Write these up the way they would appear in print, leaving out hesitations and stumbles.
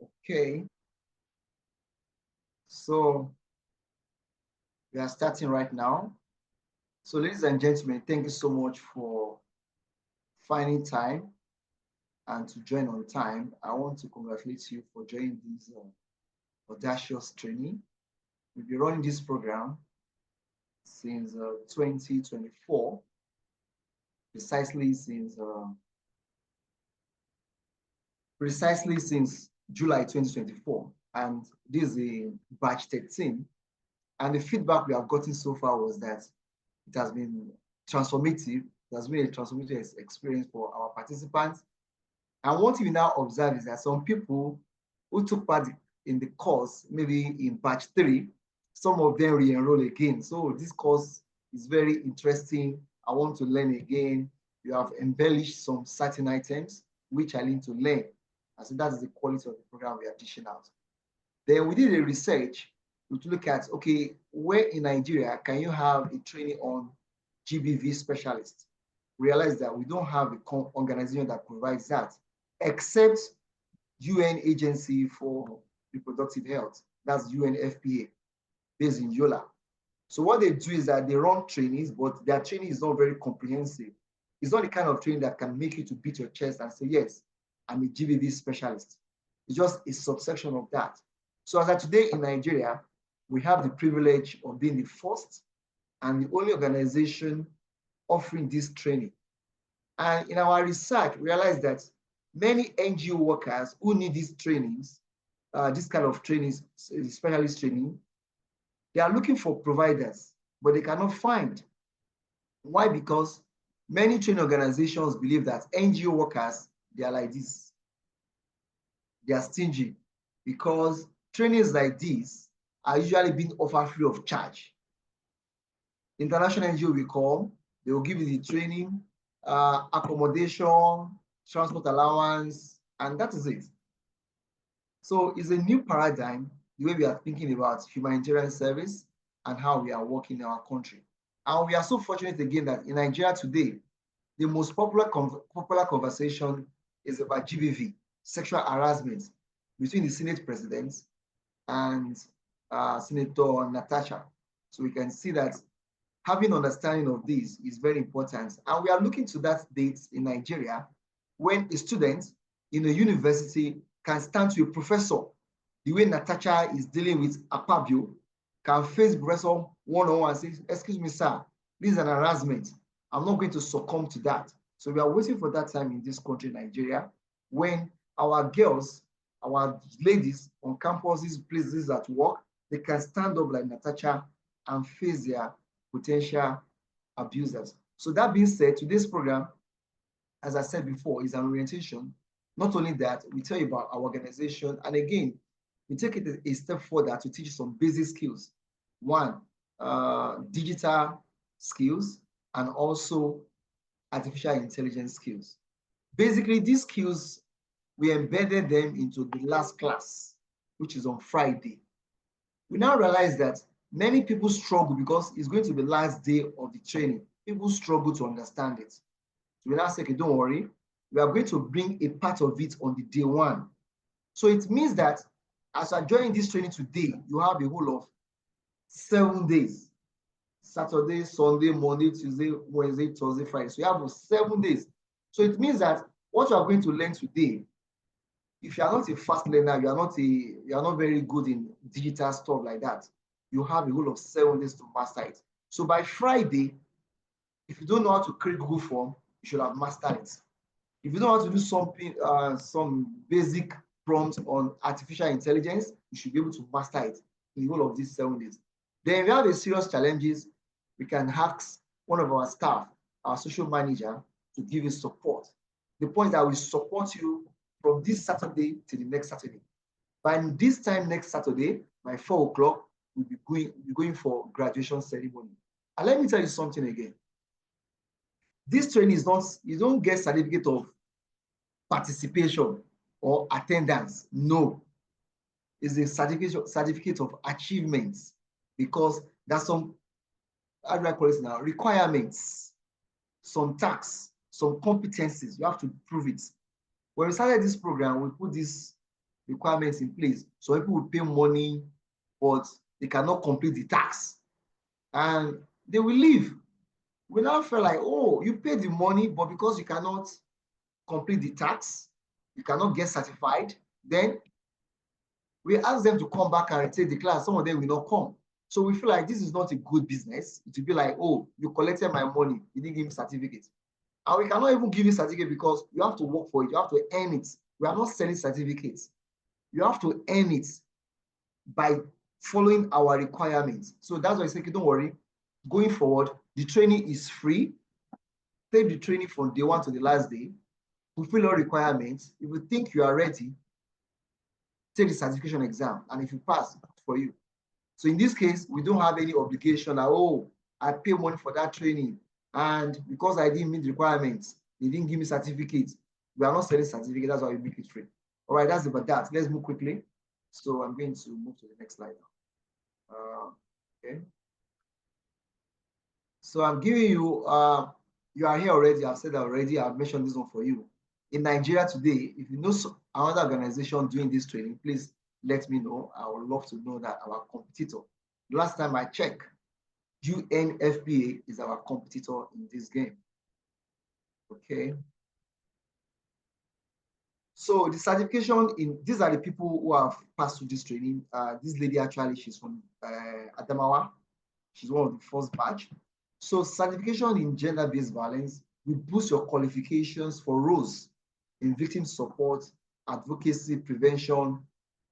Okay, so we are starting right now. So ladies and gentlemen, thank you so much for finding time and to join on time. I want to congratulate you for joining this audacious training. We've been running this program since 2024, precisely since July 2024. And this is a batch 13. And the feedback we have gotten so far was that it has been transformative. It has been a transformative experience for our participants. And what we now observe is that some people who took part in the course, maybe in batch 3, some of them re-enroll again. So this course is very interesting. I want to learn again. You have embellished some certain items, which I need to learn. And so that is the quality of the program we are dishing out. Then we did a research to look at, okay, where in Nigeria can you have a training on GBV specialist? Realize that we don't have an organization that provides that, except UN Agency for Reproductive Health, that's UNFPA, based in Yola. So what they do is that they run trainings, but their training is not very comprehensive. It's not the kind of training that can make you to beat your chest and say, yes, I'm a GBV specialist. It's just a subsection of that. So as of today in Nigeria, we have the privilege of being the first and the only organization offering this training. And in our research, we realized that many NGO workers who need these trainings, this kind of trainings, specialist training, they are looking for providers, but they cannot find. Why? Because many training organizations believe that NGO workers, they are like this. They are stingy because trainings like this are usually being offered free of charge. International NGO will come, they will give you the training, accommodation, transport allowance, and that is it. So it's a new paradigm, the way we are thinking about humanitarian service and how we are working in our country. And we are so fortunate again that in Nigeria today, the most popular conversation is about GBV, sexual harassment, between the Senate President and Senator Natasha. So we can see that having understanding of this is very important. And we are looking to that date in Nigeria when a student in a university can stand to a professor, the way Natasha is dealing with Akpabio, can face professor one-on-one and say, excuse me, sir, this is an harassment. I'm not going to succumb to that. So we are waiting for that time in this country, Nigeria, when our girls, our ladies on campuses, places at work, they can stand up like Natasha and face their potential abusers. So that being said, today's program, as I said before, is an orientation. Not only that, we tell you about our organization, and again, we take it a step further to teach you some basic skills. One, digital skills, and also artificial intelligence skills. Basically, these skills, we embedded them into the last class, which is on Friday. We now realize that many people struggle because it's going to be the last day of the training. People struggle to understand it. So we now say, okay, don't worry, we are going to bring a part of it on the day 1. So it means that as you are joining this training today, you have a whole of 7 days. Saturday, Sunday, Monday, Tuesday, Wednesday, Thursday, Friday. So you have 7 days. So it means that what you are going to learn today, if you are not a fast learner, you are not very good in digital stuff like that, you have a whole of 7 days to master it. So by Friday, if you don't know how to create Google form, you should have mastered it. If you know how to do something, some basic prompts on artificial intelligence, you should be able to master it in the whole of these 7 days. Then if you have a serious challenges, we can ask one of our staff, our social manager, to give you support. The point is that we support you from this Saturday to the next Saturday. By this time next Saturday, by 4 o'clock, we'll be going for graduation ceremony. And let me tell you something again. This training is not, you don't get certificate of participation or attendance. No. It's a certificate of achievements, because there's some, how do I call it now, requirements, some tasks, some competencies. You have to prove it. When we started this program, we put this requirements in place. So people will pay money, but they cannot complete the tax. And they will leave. We now feel like, oh, you pay the money, but because you cannot complete the tax, you cannot get certified, then we ask them to come back and retake the class. Some of them will not come. So we feel like this is not a good business. It will be like, oh, you collected my money, you didn't give me certificate. And we cannot even give you certificate because you have to work for it. You have to earn it. We are not selling certificates. You have to earn it by following our requirements. So that's why I say, don't worry. Going forward, the training is free. Take the training from day one to the last day. Fulfill all requirements. If you think you are ready, take the certification exam. And if you pass, for you. So in this case, we don't have any obligation that, oh, I pay money for that training. And because I didn't meet the requirements, they didn't give me certificates. We are not selling certificates. That's why we make it free. All right, that's about that. Let's move quickly. So I'm going to move to the next slide now. Okay. So I'm giving you, you are here already. I've said that already. I've mentioned this one for you. In Nigeria today, if you know another organization doing this training, please let me know. I would love to know that our competitor. Last time I checked, UNFPA is our competitor in this game. Okay. So the certification these are the people who have passed through this training. This lady actually, she's from Adamawa. She's one of the first batch. So certification in gender-based violence will boost your qualifications for roles in victim support, advocacy, prevention,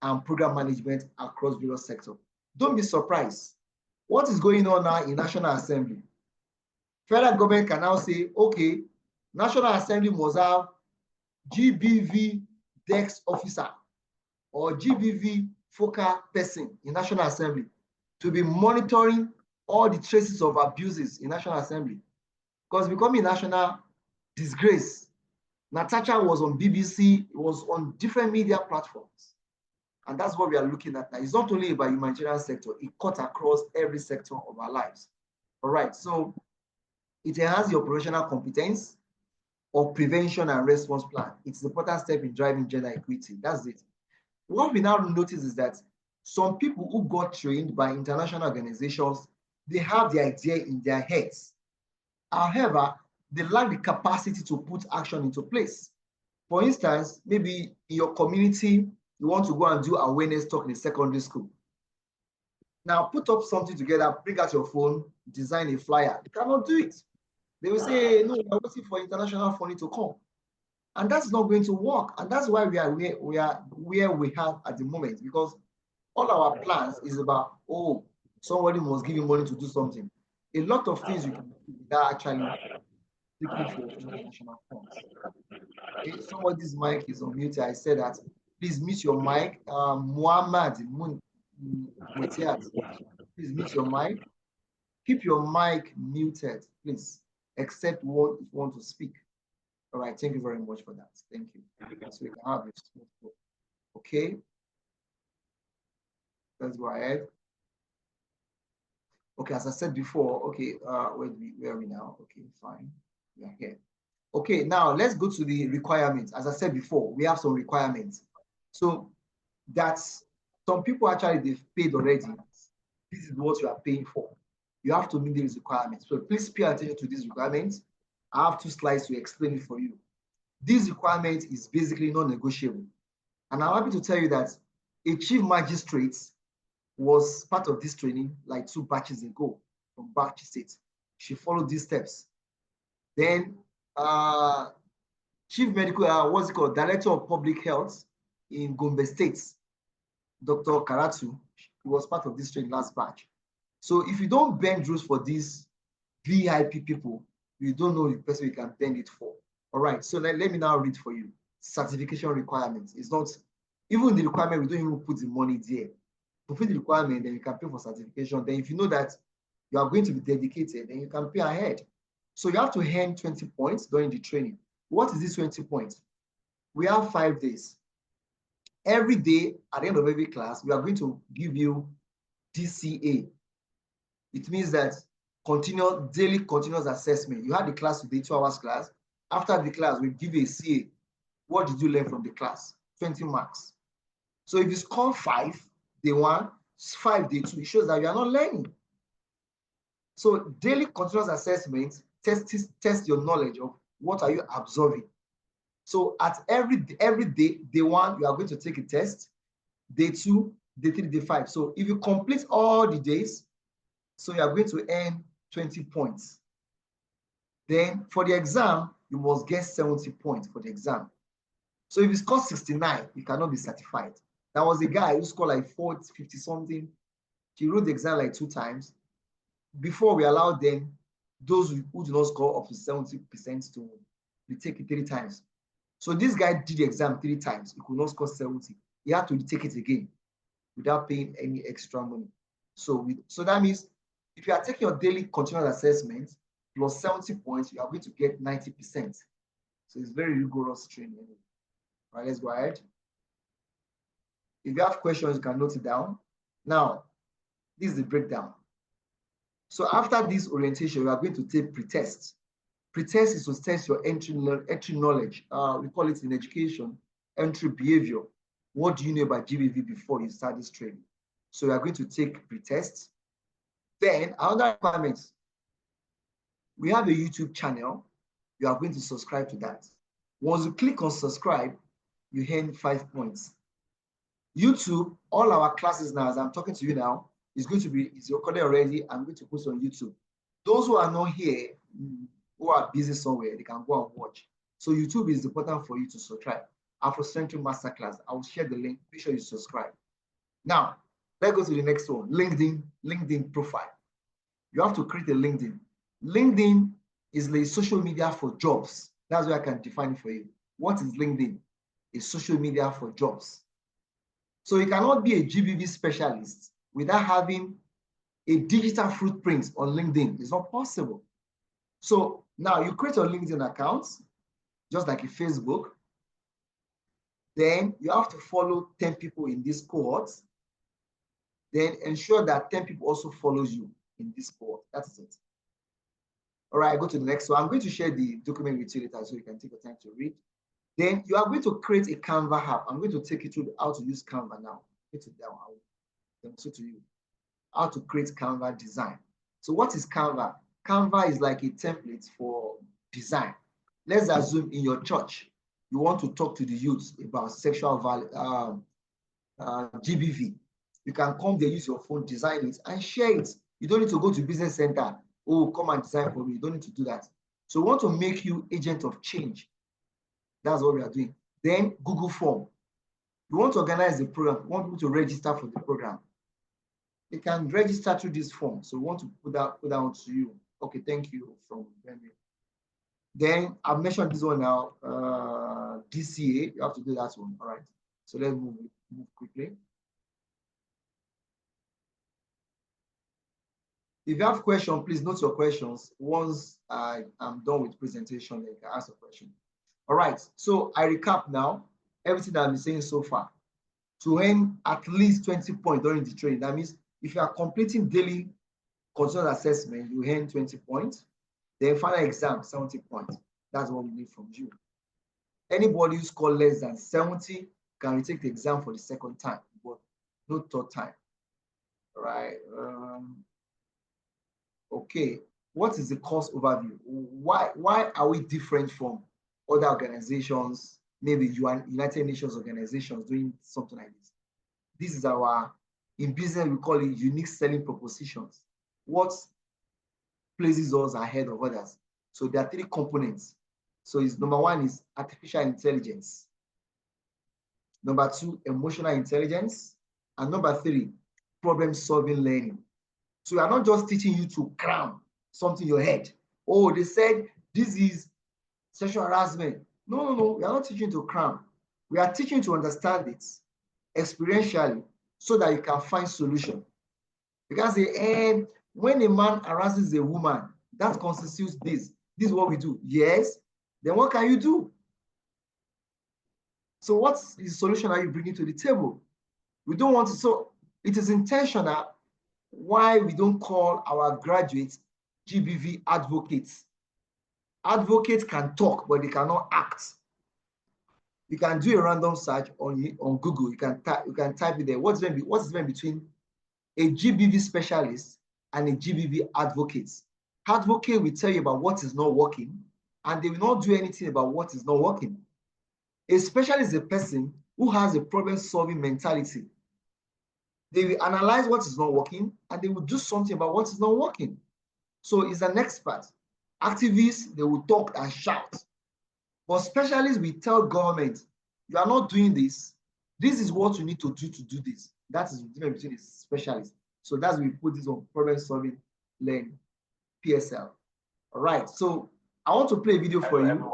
and program management across various sectors. Don't be surprised. What is going on now in National Assembly? Federal government can now say, okay, National Assembly must have GBV desk officer or GBV focal person in National Assembly to be monitoring all the traces of abuses in National Assembly. Because becoming a national disgrace. Natasha was on BBC, it was on different media platforms. And that's what we are looking at now. It's not only about the humanitarian sector, it cuts across every sector of our lives. All right, so it enhances the operational competence of prevention and response plan. It's an important step in driving gender equity. That's it. What we now notice is that some people who got trained by international organizations, they have the idea in their heads. However, they lack the capacity to put action into place. For instance, maybe in your community, you want to go and do awareness talk in a secondary school. Now, put up something together, bring out your phone, design a flyer. You cannot do it. They will say, no, we're waiting for international funding to come. And that's not going to work. And that's why we are where we have at the moment, because all our plans is about, oh, somebody must give you money to do something. A lot of things you can do without actually looking for international funds. Okay, somebody's mic is unmuted. I said that. Please mute your mic. Muhammad Mutiat, please mute your mic. Keep your mic muted, please, except what if you want to speak. All right, thank you very much for that. Thank you. So we can have it. Okay. Let's go ahead. Okay, as I said before, okay, where are we now? Okay, fine. We are here. Okay, now let's go to the requirements. As I said before, we have some requirements. So that's some people actually they've paid already. This is what you are paying for. You have to meet these requirements. So please pay attention to these requirements. I have 2 slides to explain it for you. This requirement is basically non-negotiable. And I'm happy to tell you that a chief magistrate was part of this training like 2 batches ago from Bauchi State. She followed these steps. Then chief medical, what's it called? Director of Public Health in Gombe State, Dr. Karatu, he was part of this training last batch. So if you don't bend rules for these VIP people, you don't know the person you can bend it for. All right, so let me now read for you. Certification requirements. It's not, even the requirement, we don't even put the money there. Fulfill the requirement, then you can pay for certification. Then if you know that you are going to be dedicated, then you can pay ahead. So you have to earn 20 points during the training. What is this 20 points? We have 5 days. Every day, at the end of every class, we are going to give you DCA. It means that daily continuous assessment. You had the class today, 2 hours class. After the class, we give you a CA. What did you learn from the class? 20 marks. So if you score 5 day 1, 5 day 2, it shows that you are not learning. So daily continuous assessment test your knowledge of what are you absorbing. So at every day, day 1, you are going to take a test, day 2, day 3, day 5. So if you complete all the days, so you are going to earn 20 points. Then for the exam, you must get 70 points for the exam. So if you score 69, you cannot be certified. There was a guy who scored like 40, 50 something. He wrote the exam like 2 times. Before we allowed them, those who do not score up to 70% to retake it 3 times. So this guy did the exam 3 times. He could not score 70. He had to retake it again without paying any extra money. So that means if you are taking your daily continuous assessment plus 70 points, you are going to get 90%. So it's very rigorous training. All right, let's go ahead. If you have questions, you can note it down. Now, this is the breakdown. So after this orientation, we are going to take pretest. Pretest is to test your entry knowledge. We call it in education, entry behavior. What do you know about GBV before you start this training? So we are going to take pretest. Then another requirement, we have a YouTube channel. You are going to subscribe to that. Once you click on subscribe, you earn 5 points. YouTube, all our classes now, as I'm talking to you now, is recorded already. I'm going to post on YouTube. Those who are not here, who are busy somewhere, they can go and watch. So YouTube is important for you to subscribe. Afrocentric Masterclass, I will share the link. Make sure you subscribe. Now, let's go to the next one, LinkedIn profile. You have to create a LinkedIn. LinkedIn is the social media for jobs. That's where I can define it for you. What is LinkedIn? It's social media for jobs. So you cannot be a GBV specialist without having a digital footprint on LinkedIn. It's not possible. So now you create your LinkedIn account, just like a Facebook. Then you have to follow 10 people in this cohort. Then ensure that 10 people also follows you in this cohort. That's it. All right, go to the next one. I'm going to share the document with you later so you can take your time to read. Then you are going to create a Canva app. I'm going to take you through how to use Canva now. Get it down. I will demonstrate to you how to create Canva design. So what is Canva? Canva is like a template for design. Let's assume in your church, you want to talk to the youth about sexual GBV. You can come there, use your phone, design it, and share it. You don't need to go to business center. Oh, come and design for me. You don't need to do that. So we want to make you agent of change. That's what we are doing. Then Google Form. You want to organize the program. You want people to register for the program. They can register through this form. So we want to put that to you. Okay, thank you from Benny. Then I've mentioned this one now. DCA. You have to do that one. All right. So let's move quickly. If you have questions, please note your questions. Once I am done with presentation, you can ask a question. All right, so I recap now everything that I've been saying so far. To earn at least 20 points during the training, that means if you are completing daily continuous assessment, you earn 20 points. Then final exam, 70 points. That's what we need from you. Anybody who scores less than 70 can retake the exam for the second time, but no third time. All right. Okay, what is the course overview? Why are we different from other organizations, maybe United Nations organizations doing something like this? This is in business, we call it unique selling propositions. What places us ahead of others? So there are 3 components. So number 1 is artificial intelligence. Number 2, emotional intelligence. And number 3, problem-solving learning. So we are not just teaching you to cram something in your head. Oh, they said this is sexual harassment. No. We are not teaching to cram. We are teaching to understand it experientially so that you can find solution. Because when a man harasses a woman, that constitutes this. This is what we do. Yes. Then what can you do? So what's the solution are you bringing to the table? We don't want to. So it is intentional why we don't call our graduates GBV advocates. Advocates can talk, but they cannot act. You can do a random search on Google. You can type it there. What's the difference between a GBV specialist and a GBV advocate? Advocate will tell you about what is not working, and they will not do anything about what is not working. A specialist is a person who has a problem-solving mentality. They will analyze what is not working, and they will do something about what is not working. So it's an expert. Activists, they will talk and shout. But specialists will tell government, you are not doing this. This is what you need to do this. That is the difference between the specialists. So that's why we put this on problem-solving learning, PSL. All right, so I want to play a video for you.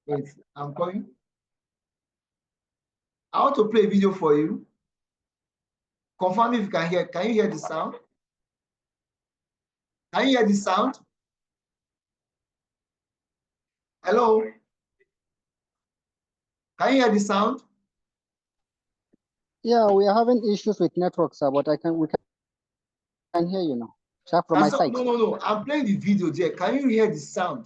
Wait, I'm coming. I want to play a video for you. Confirm if you can hear. Can you hear the sound? Can you hear the sound? Hello? Can you hear the sound? Yeah, we are having issues with network, sir, but we can hear you now. Sir, from my side. No. I'm playing the video there. Can you hear the sound?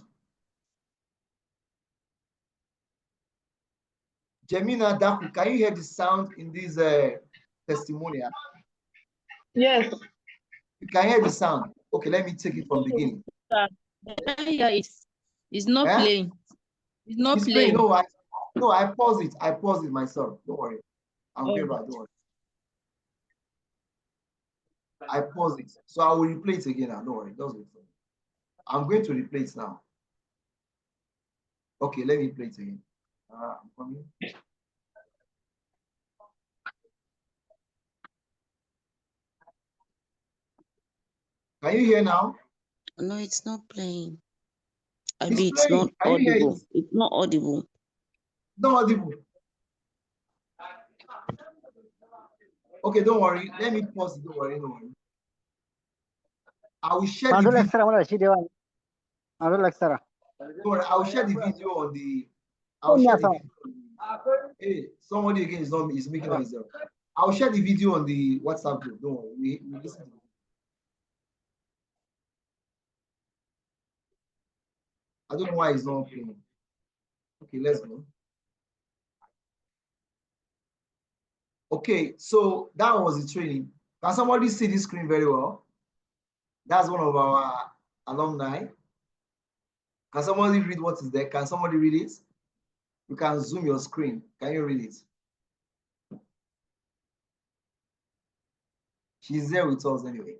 Jemina Daku, can you hear the sound in this testimonial? Yes. You can hear the sound. Okay, let me take it from the beginning. Yeah, it's not playing. It's not playing. No, I pause it. I pause it myself. Don't worry. I'm going back. Don't worry. I pause it. So I will replay it again now. Don't worry. Don't wait for me. I'm going to replay it now. Okay, let me play it again. I'm coming. Can you hear now? No, it's not playing. It's not audible. It's not audible. Not audible. Okay, don't worry. Let me pause it. Don't worry. I will share the video. Don't worry, I will share the video on the. Hey, somebody again is making noise. I'll share the video on the WhatsApp group. Don't worry. We listen to it. I don't know why it's not playing. Okay, let's go. Okay, so that was the training. Can somebody see this screen very well? That's one of our alumni. Can somebody read what is there? Can somebody read it? You can zoom your screen. Can you read it? She's there with us anyway.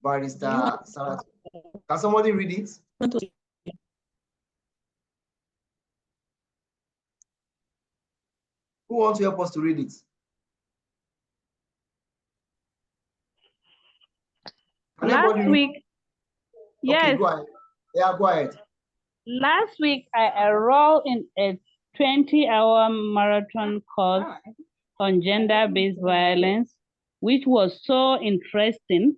Barrister Sarah. Can somebody read it? Who wants to help us to read it? Last week, yes. Okay, go ahead. Yeah, go ahead. Last week, I enrolled in a 20-hour marathon course on gender-based violence, which was so interesting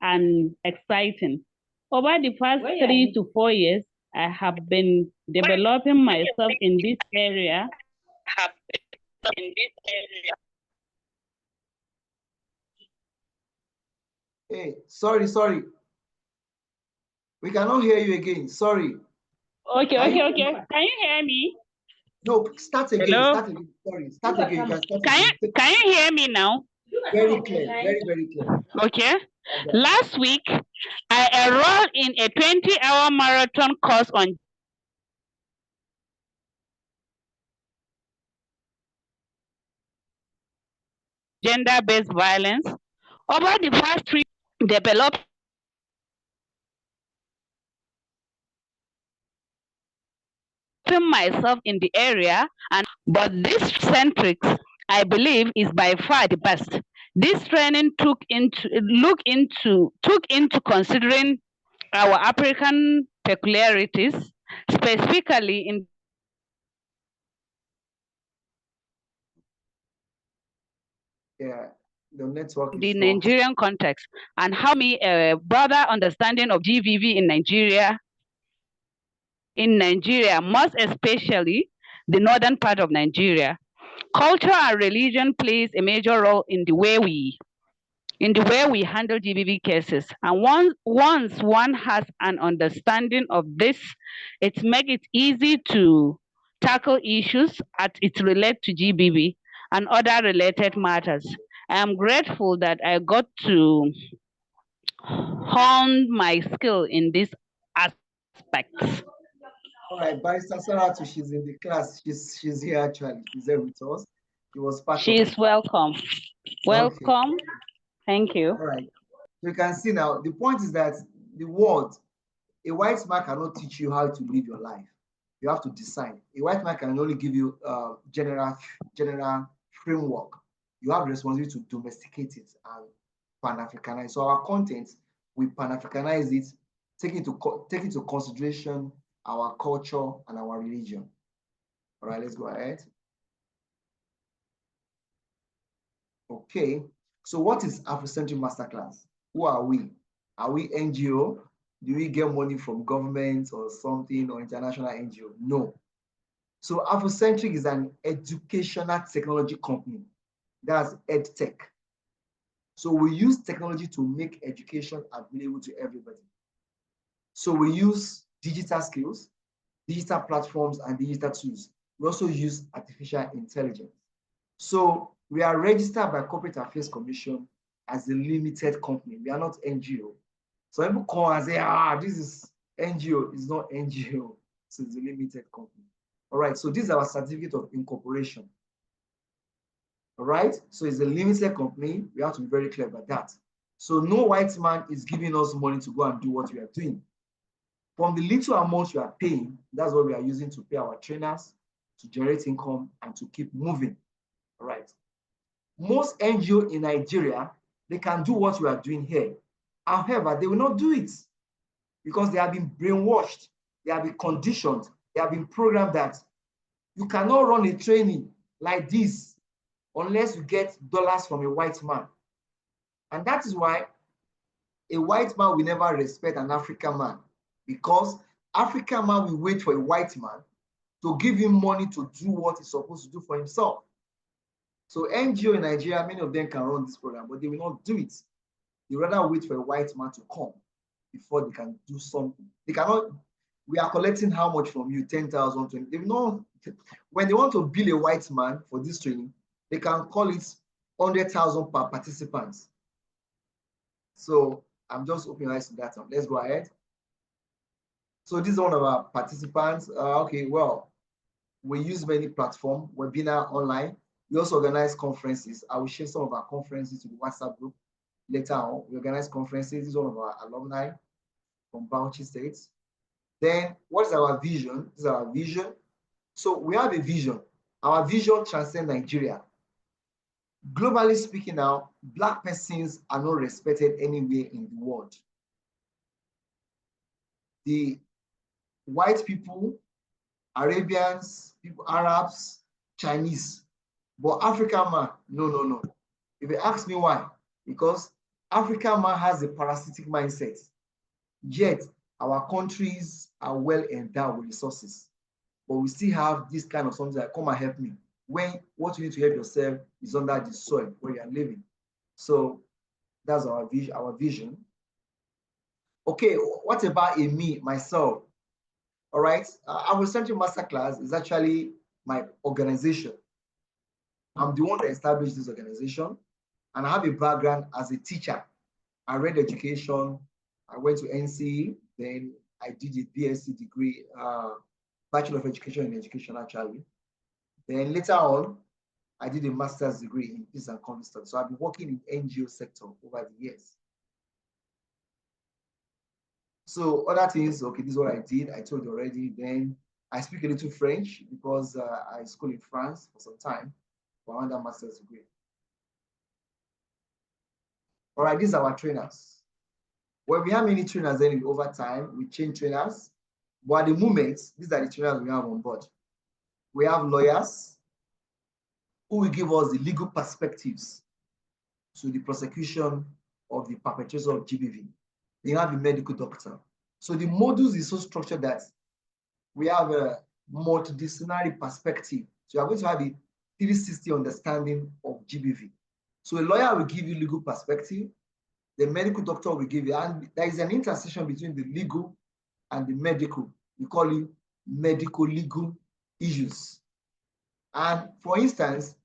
and exciting. Over the past 3 to 4 years, I have been developing myself in this area. Hey, sorry. We cannot hear you again. Sorry. Okay. Can you hear me? No, start again. Hello? Start again. Sorry. Start again. You can start Can you hear me now? Very clear. Very clear. Okay. Last week, I enrolled in a 20-hour marathon course on gender-based violence. Over the past 3 years, developed myself in the area, but this centrics, I believe, is by far the best. This training took into considering our African peculiarities, specifically in the network. The Nigerian context, and how me a broader understanding of GBV in Nigeria. Most especially the northern part of Nigeria. Culture and religion plays a major role in the way we handle GBV cases. And once one has an understanding of this, it makes it easy to tackle issues as it relates to GBV and other related matters. I am grateful that I got to hone my skill in these aspects. All right, Barrister Saratu, she's in the class. She's here actually. She's there with us. She was part She of is welcome. Welcome. Okay. Thank you. All right. So you can see now, the point is that the world, a white man cannot teach you how to live your life. You have to decide. A white man can only give you general framework. You have the responsibility to domesticate it and Pan-Africanize. So our content, we Pan-Africanize it, take into consideration our culture and our religion. All right, let's go ahead. Okay, so what is Afrocentric Masterclass? Who are we? Are we NGO? Do we get money from government or something or international NGO? No. So Afrocentric is an educational technology company. That's EdTech. So we use technology to make education available to everybody. So we use digital skills, digital platforms, and digital tools. We also use artificial intelligence. So we are registered by Corporate Affairs Commission as a limited company. We are not NGO. So people come and say, this is NGO. It's not NGO. So it's a limited company. All right, so this is our certificate of incorporation. All right, so it's a limited company. We have to be very clear about that. So no white man is giving us money to go and do what we are doing. From the little amount you are paying, that's what we are using to pay our trainers, to generate income, and to keep moving. All right. Most NGO in Nigeria, they can do what we are doing here. However, they will not do it because they have been brainwashed, they have been conditioned, they have been programmed that you cannot run a training like this unless you get dollars from a white man. And that is why a white man will never respect an African man, because African man will wait for a white man to give him money to do what he's supposed to do for himself. So NGO in Nigeria, many of them can run this program, but they will not do it. They rather wait for a white man to come before they can do something. They cannot, we are collecting how much from you, 10,000, 20. They know when they want to bill a white man for this training, they can call it 100,000 per participant. So I'm just opening eyes to that. Let's go ahead. So this is one of our participants. Okay, well, we use many platforms, webinar, online. We also organize conferences. I will share some of our conferences to the WhatsApp group later on. We organize conferences. This is one of our alumni from Bauchi State. Then what is our vision? This is our vision. So we have a vision. Our vision transcends Nigeria. Globally speaking now, Black persons are not respected anywhere in the world. The white people, Arabians, people, Arabs, Chinese, but African man, no. If you ask me why, because African man has a parasitic mindset, yet our countries are well endowed with resources, but we still have this kind of something like, come and help me, when what you need to help yourself is under the soil where you are living. So that's our vision. Okay, what about me, myself? All right, Afrocentric Masterclass is actually my organization. I'm the one that established this organization, and I have a background as a teacher. I read education, I went to NCE, then I did a BSc degree, Bachelor of Education in Education actually. Then later on, I did a master's degree in peace and conflict studies. So I've been working in NGO sector over the years. So other things, okay, this is what I did. I told you already. Then I speak a little French because I school in France for some time for another master's degree. All right, these are our trainers. Well, we have many trainers then over time. We change trainers. But at the moment, these are the trainers we have on board. We have lawyers who will give us the legal perspectives to the prosecution of the perpetrators of GBV. They have a medical doctor. So the modules is so structured that we have a multidisciplinary perspective. So you are going to have a 360 understanding of GBV. So a lawyer will give you legal perspective, the medical doctor will give you, and there is an intersection between the legal and the medical. We call it medical-legal issues. And for instance,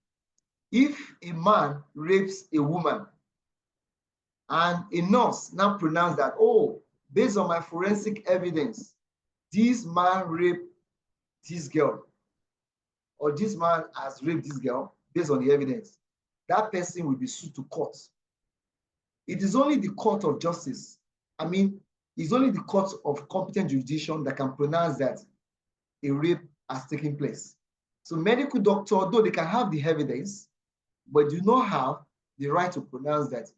if a man rapes a woman and a nurse now pronounce that, oh, based on my forensic evidence, this man raped this girl, or this man has raped this girl based on the evidence, that person will be sued to court. It is only the court of justice, it's only the court of competent jurisdiction that can pronounce that a rape has taken place. So medical doctor, though they can have the evidence, but do not have the right to pronounce that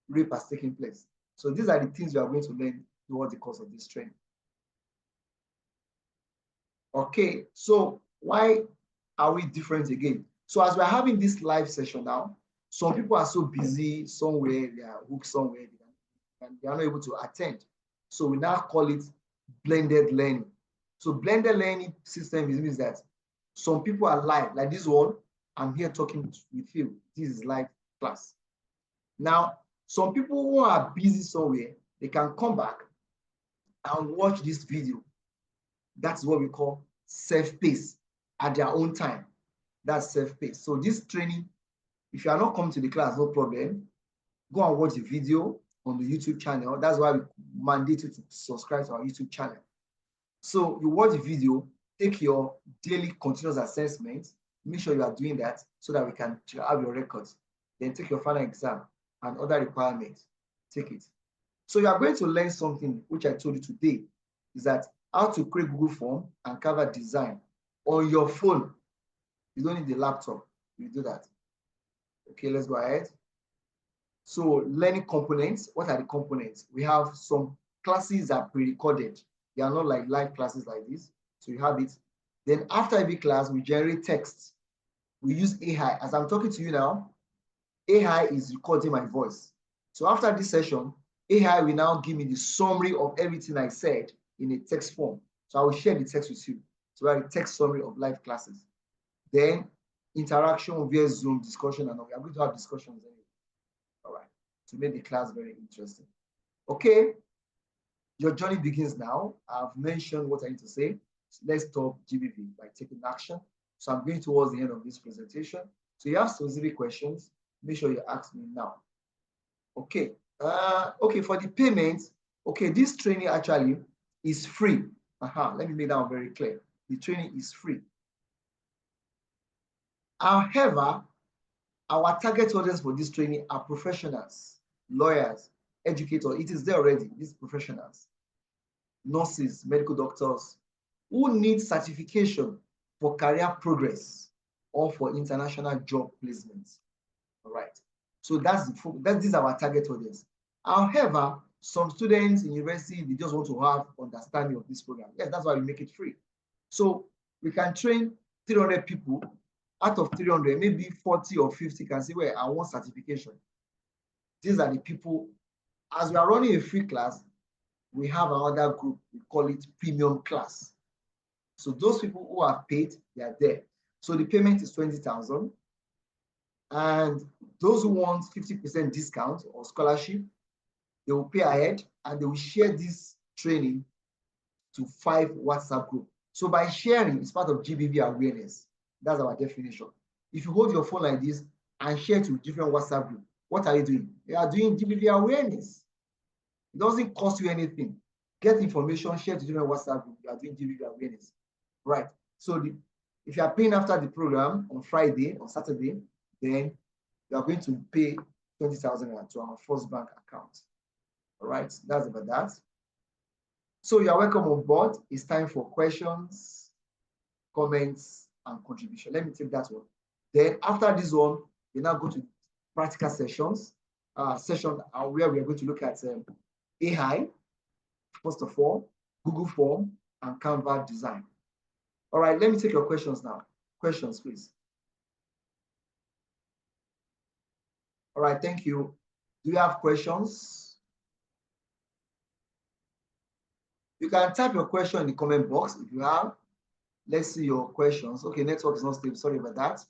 rape has taken place. So these are the things you are going to learn towards the course of this training. Okay, so why are we different again? So as we're having this live session now, some people are so busy somewhere, they are hooked somewhere, and they are not able to attend. So we now call it blended learning. So blended learning system means that some people are live, like this one, I'm here talking with you. This is live class. Now, some people who are busy somewhere, they can come back and watch this video. That's what we call self-paced at their own time. That's self-paced. So this training, if you are not coming to the class, no problem. Go and watch the video on the YouTube channel. That's why we mandate you to subscribe to our YouTube channel. So you watch the video, take your daily continuous assessment, make sure you are doing that so that we can have your records. Then take your final exam and other requirements. Take it. So you are going to learn something which I told you today, is that how to create Google form and cover design on your phone. You don't need the laptop. You do that. Okay, let's go ahead. So learning components. What are the components? We have some classes that are pre-recorded. They are not like live classes like this. So you have it. Then after every class, we generate text. We use AI. As I'm talking to you now, AI is recording my voice. So after this session, AI will now give me the summary of everything I said in a text form. So I will share the text with you. So we have a text summary of live classes. Then interaction via Zoom, discussion, and all. We are going to have discussions anyway. All right, to make the class very interesting. Okay, your journey begins now. I've mentioned what I need to say. So let's talk GBV by taking action. So I'm going towards the end of this presentation. So you have specific questions, make sure you ask me now. Okay, okay, for the payment, okay, this training actually is free. Let me make that very clear. The training is free. However, our target audience for this training are professionals, lawyers, educators. It is there already, these professionals, nurses, medical doctors, who need certification for career progress or for international job placements. All right. So these are our target audience. However, some students in university, they just want to have understanding of this program. Yes, that's why we make it free. So we can train 300 people. Out of 300, maybe 40 or 50 can say, well, I want certification. These are the people. As we are running a free class, we have another group. We call it premium class. So those people who are paid, they are there. So the payment is 20,000. And those who want 50% discount or scholarship, they will pay ahead and they will share this training to 5 WhatsApp groups. So by sharing, it's part of GBV awareness. That's our definition. If you hold your phone like this and share to different WhatsApp groups, what are you doing? You are doing GBV awareness. It doesn't cost you anything. Get information, share to different WhatsApp groups. You are doing GBV awareness. Right. So if you are paying after the program on Friday or Saturday, then you are going to pay 20,000 to our first bank account. All right. That's about that. So you are welcome on board. It's time for questions, comments, and contribution. Let me take that one. Then after this one, we now go to practical sessions, where we are going to look at AI, first of all, Google Form, and Canva design. All right, let me take your questions now. Questions, please. All right, thank you. Do you have questions? You can type your question in the comment box if you have. Let's see your questions. Okay, network is not stable. Sorry about that.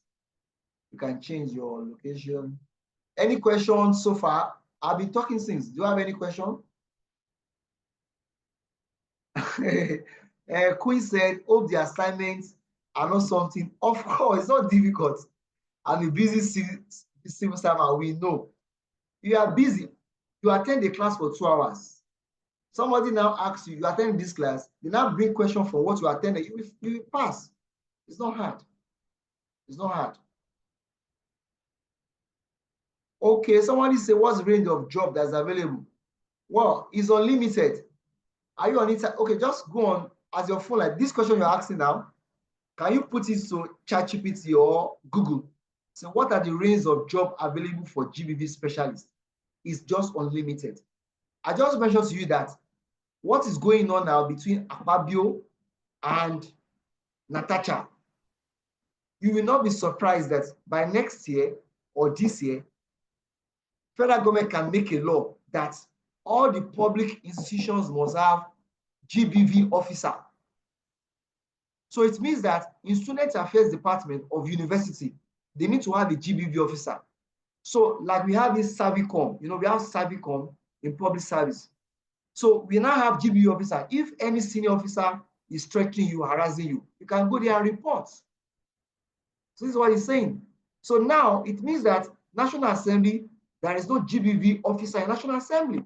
You can change your location. Any questions so far? I've been talking since. Do you have any question? Queen said, hope the assignment are not something, of course, it's not difficult. I'm a busy civil servant, we know. You are busy. You attend a class for 2 hours. Somebody now asks you, you attend this class, they now bring question from what you attended, you will pass. It's not hard. It's not hard. Okay, somebody say, what's the range of job that's available? Well, it's unlimited. Are you on it? Okay, just go on as your phone, like this question you're asking now. Can you put it to ChatGPT or Google? So what are the range of job available for GBV specialists? It's just unlimited. I just mentioned to you that what is going on now between Akpabio and Natasha, you will not be surprised that by next year or this year, federal government can make a law that all the public institutions must have GBV officer. So it means that in Student Affairs Department of university, they need to have a GBV officer. So like we have this Servicom, we have Servicom in public service. So we now have GBV officer. If any senior officer is threatening you, harassing you, you can go there and report. So this is what he's saying. So now it means that National Assembly, there is no GBV officer in National Assembly.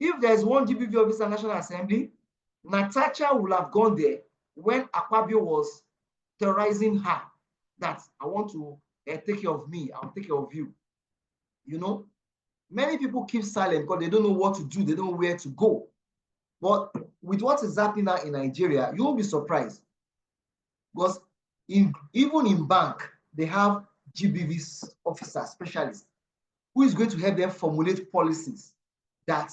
If there's one GBV officer in National Assembly, Natasha will have gone there when Akpabio was terrorizing her, that I want to take care of me, I'll take care of you. Many people keep silent because they don't know what to do, they don't know where to go. But with what is happening now in Nigeria, you won't be surprised. Because even in bank, they have GBV officer specialists who is going to help them formulate policies that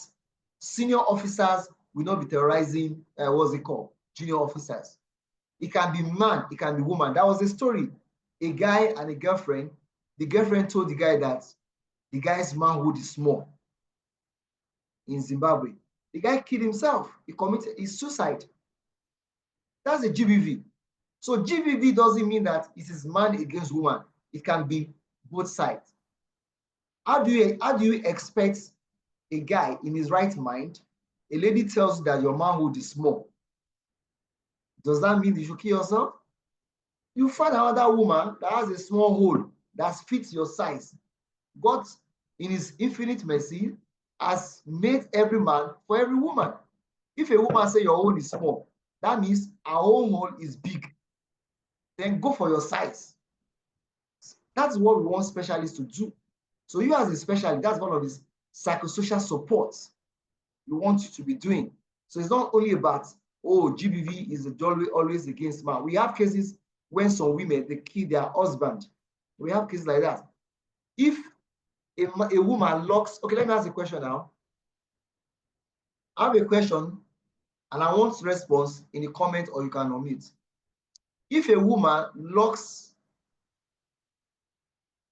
senior officers will not be terrorizing, what's it called, junior officers. It can be man, it can be woman. That was a story. A guy and a girlfriend, the girlfriend told the guy that the guy's manhood is small in Zimbabwe. The guy killed himself. He committed his suicide. That's a GBV. So GBV doesn't mean that it is man against woman. It can be both sides. How do you expect a guy in his right mind, a lady tells you that your manhood is small? Does that mean you should kill yourself? You find another woman that has a small hole that fits your size. God, in his infinite mercy, has made every man for every woman. If a woman says your hole is small, that means our own hole is big. Then go for your size. That's what we want specialists to do. So you as a specialist, that's one of these psychosocial supports we want you to be doing. So it's not only about, oh, GBV is always against man. We have cases when some women, they kill their husband. We have cases like that. If a woman locks, okay, let me ask a question now. I have a question and I want response in the comment or you can omit. If a woman locks,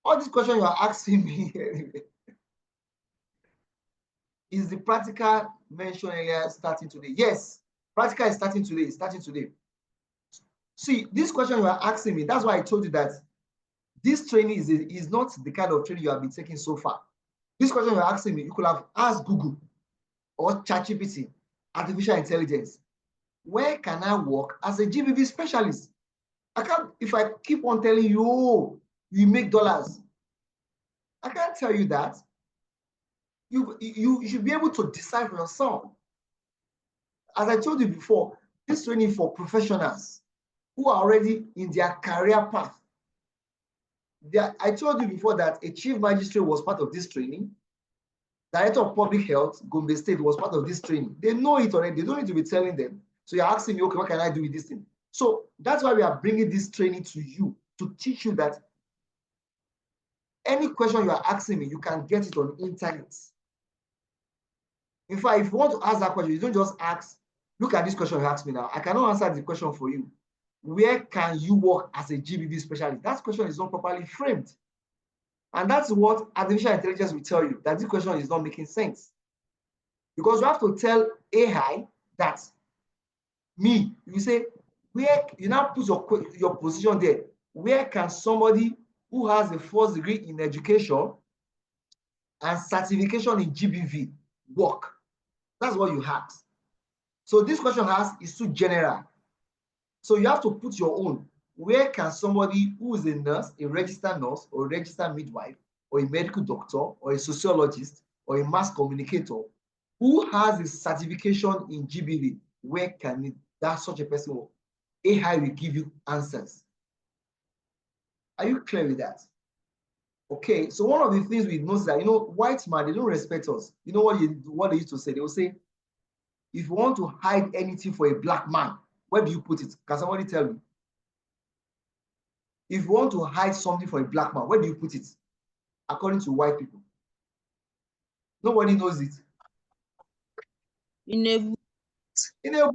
all these questions you are asking me, is the practical mentioned earlier starting today? Yes, practical is starting today. It's starting today. See, this question you are asking me, that's why I told you that this training is not the kind of training you have been taking so far. This question you're asking me, you could have asked Google or ChatGPT, artificial intelligence. Where can I work as a GBV specialist? I can't, if I keep on telling you, oh, you make dollars, I can't tell you that. You should be able to decide for yourself. As I told you before, this training for professionals who are already in their career path. I told you before that a chief magistrate was part of this training. Director of Public Health, Gombe State, was part of this training. They know it already. They don't need to be telling them. So you're asking me, okay, what can I do with this thing? So that's why we are bringing this training to you, to teach you that any question you are asking me, you can get it on the internet. In fact, if you want to ask that question, you don't just ask, look at this question you asked me now. I cannot answer the question for you. Where can you work as a GBV specialist? That question is not properly framed. And that's what artificial intelligence will tell you, that this question is not making sense. Because you have to tell AI that you say, where you now put your position there. Where can somebody who has a first degree in education and certification in GBV work? That's what you ask. So this question is too general. So you have to put your own. Where can somebody who is a nurse, a registered nurse, or a registered midwife, or a medical doctor, or a sociologist, or a mass communicator, who has a certification in GBV, where can that such a person work? AI will give you answers. Are you clear with that? Okay, so one of the things we notice that, white man, they don't respect us. You know what they used to say? They will say, if you want to hide anything for a black man, where do you put it? Can somebody tell me? If you want to hide something for a black man, where do you put it? According to white people. Nobody knows it. In a book. In a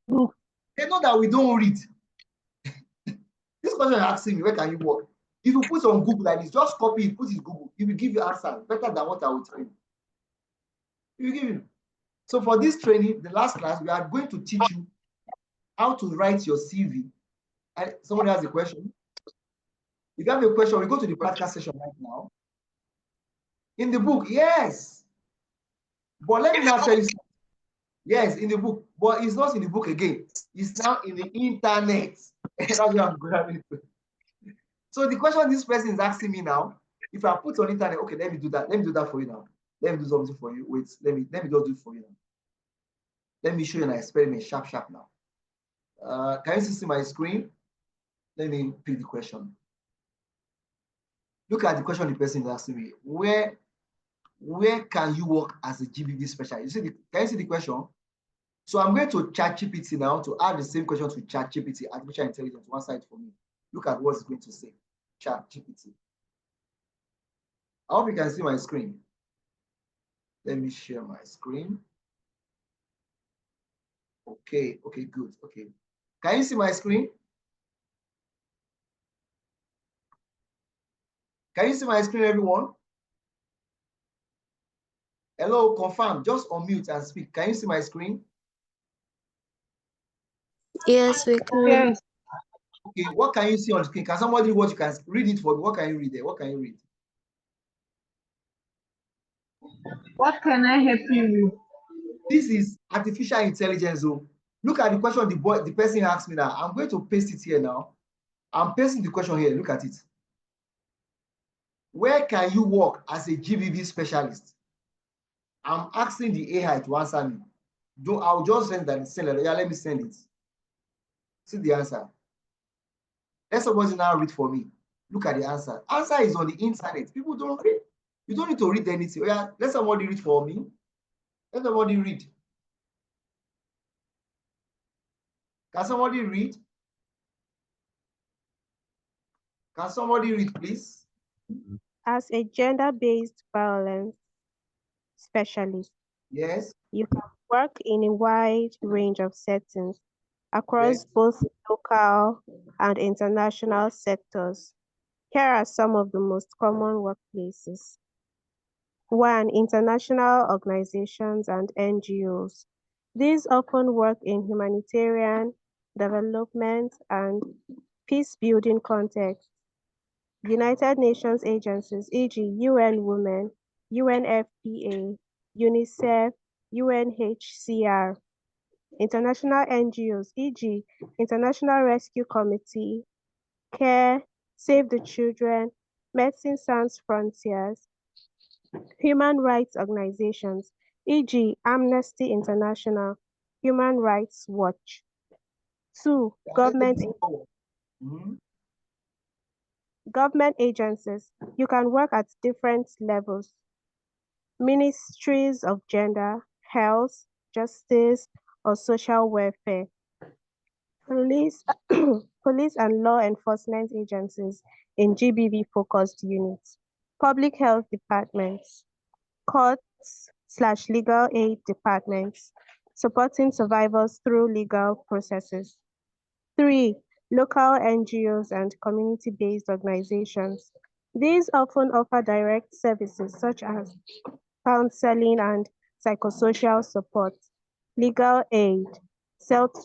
book. They know that we don't read. This question you're asking me, where can you work? If you put on Google like this, just copy it, put it in Google. It will give you answer better than what I will tell you. It will give you. So for this training, the last class, we are going to teach you how to write your CV. And somebody has a question. If you have a question, we go to the practical session right now. In the book, yes. But let me now tell you something. Yes, in the book, but it's not in the book again. It's now in the internet. That's what I'm grabbing. So the question this person is asking me now, if I put on internet, okay, let me do that. Let me do that for you now. Let me do something for you. Wait, let me just do it for you now. Let me show you an experiment, sharp now. Can you see my screen? Let me pick the question. Look at the question the person is asking me. Where can you work as a GBV specialist? Can you see the question? So I'm going to ChatGPT now to add the same question to ChatGPT, artificial intelligence, one side for me. Look at what it's going to say. ChatGPT. I hope you can see my screen. Let me share my screen. Okay, good. Okay. Can you see my screen? Can you see my screen, everyone? Hello, confirm. Just unmute and speak. Can you see my screen? Yes, we can. Yes. Okay, what can you see on the screen? Can somebody watch? You can read it for me. What can you read there? What can you read? What can I help you with? This is artificial intelligence. So look at the question the person asked me now. I'm going to paste it here now. I'm pasting the question here. Look at it. Where can you work as a GBV specialist? I'm asking the AI to answer me. I'll just send that. Yeah, let me send it. See the answer. Let somebody now read for me. Look at the answer. Answer is on the internet. People don't read. You don't need to read anything. Yeah, let somebody read for me. Let somebody read. Can somebody read? Can somebody read, please? As a gender-based violence specialist, yes, you can work in a wide range of settings across both local and international sectors. Here are some of the most common workplaces. 1. International organizations and NGOs. These often work in humanitarian, development, and peace-building contexts. United Nations agencies, e.g. UN Women, UNFPA, UNICEF, UNHCR. International NGOs, e.g. International Rescue Committee, CARE, Save the Children, Medicine Sans Frontiers. Human rights organizations, e.g. Amnesty International, Human Rights Watch. 2. Government agencies. You can work at different levels. Ministries of Gender, Health, Justice, or Social Welfare. Police, police and law enforcement agencies in GBV-focused units. Public health departments. Courts/legal aid departments, supporting survivors through legal processes. 3. Local NGOs and community-based organizations. These often offer direct services such as counseling and psychosocial support, legal aid,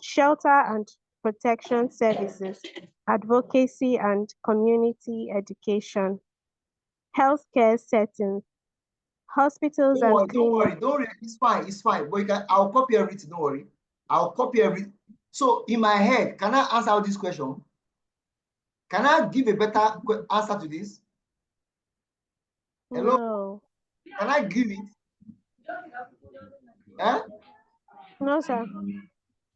shelter and protection services, advocacy and community education. Healthcare settings, hospitals and clinics. Don't worry. It's fine. But I'll copy everything. Don't worry. I'll copy everything. So in my head, can I answer this question? Can I give a better answer to this? Hello? No. Can I give it? Eh? No, sir.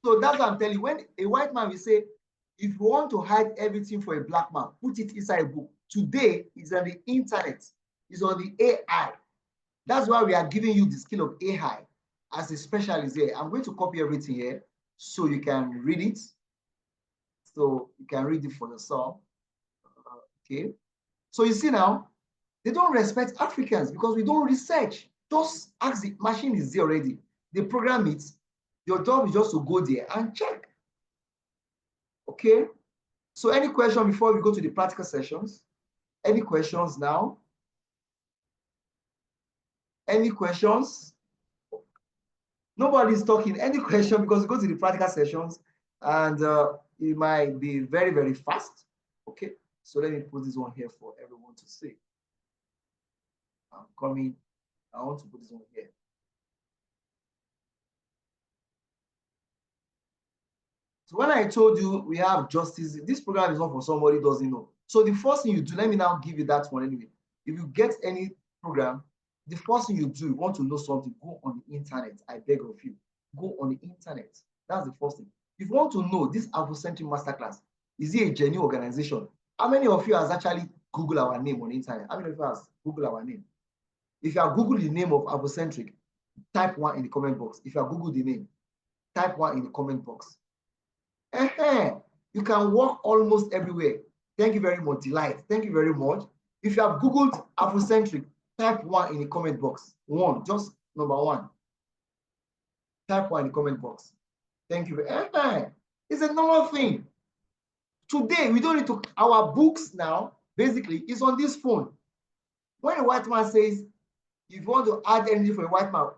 So that's what I'm telling you. When a white man will say, if you want to hide everything for a black man, put it inside a book. Today is on the internet, it's on the AI. That's why we are giving you the skill of AI as a specialist here. I'm going to copy everything here so you can read it. So you can read it for yourself. Okay. So you see now, they don't respect Africans because we don't research. Just ask the machine is there already. They program it. Your job is just to go there and check. Okay. So any question before we go to the practical sessions? Any questions now? Any questions? Nobody's talking. Any question because we go to the practical sessions and it might be very, very fast. Okay. So let me put this one here for everyone to see. I'm coming. I want to put this one here. So when I told you we have justice, this program is not for somebody who doesn't know. So the first thing you do, let me now give you that one anyway. If you get any program, the first thing you do, you want to know something, go on the internet. I beg of you, go on the internet. That's the first thing. If you want to know this Afrocentric Masterclass, is it a genuine organization? How many of you has actually Googled our name on the internet? How many of you has Googled our name? If you have Googled the name of Afrocentric, type 1 in the comment box. If you have Googled the name, type 1 in the comment box. You can walk almost everywhere. Thank you very much, Delight. Thank you very much. If you have Googled Afrocentric, type 1 in the comment box. 1, just number 1. Type 1 in the comment box. Thank you. It's a normal thing. Today, we don't need to, our books now, basically, is on this phone. When a white man says, if you want to add anything for a white man,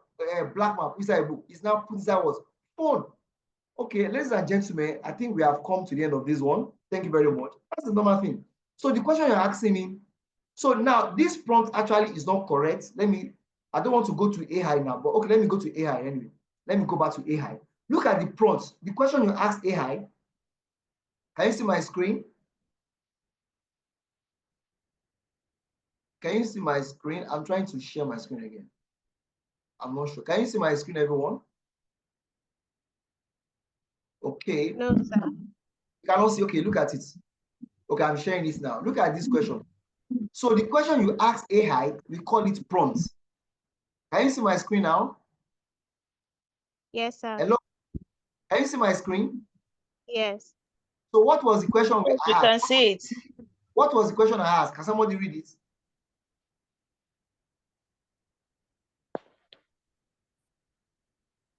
black man, inside a book, it's now put inside what? Phone. Okay, ladies and gentlemen, I think we have come to the end of this one. Thank you very much. That's the normal thing. So the question you're asking me, so now this prompt actually is not correct. I don't want to go to AI now, but okay, let me go to AI anyway. Let me go back to AI. Look at the prompt. The question you asked AI, can you see my screen? Can you see my screen? I'm trying to share my screen again. I'm not sure. Can you see my screen, everyone? Okay. No, sir. You cannot see. Okay, look at it. Okay, I'm sharing this now. Look at this question. So the question you ask AI, we call it prompts. Can you see my screen now? Yes, sir. Hello? Can you see my screen? Yes. So what was the question we asked? You can see it. What was the question I asked? Can somebody read it?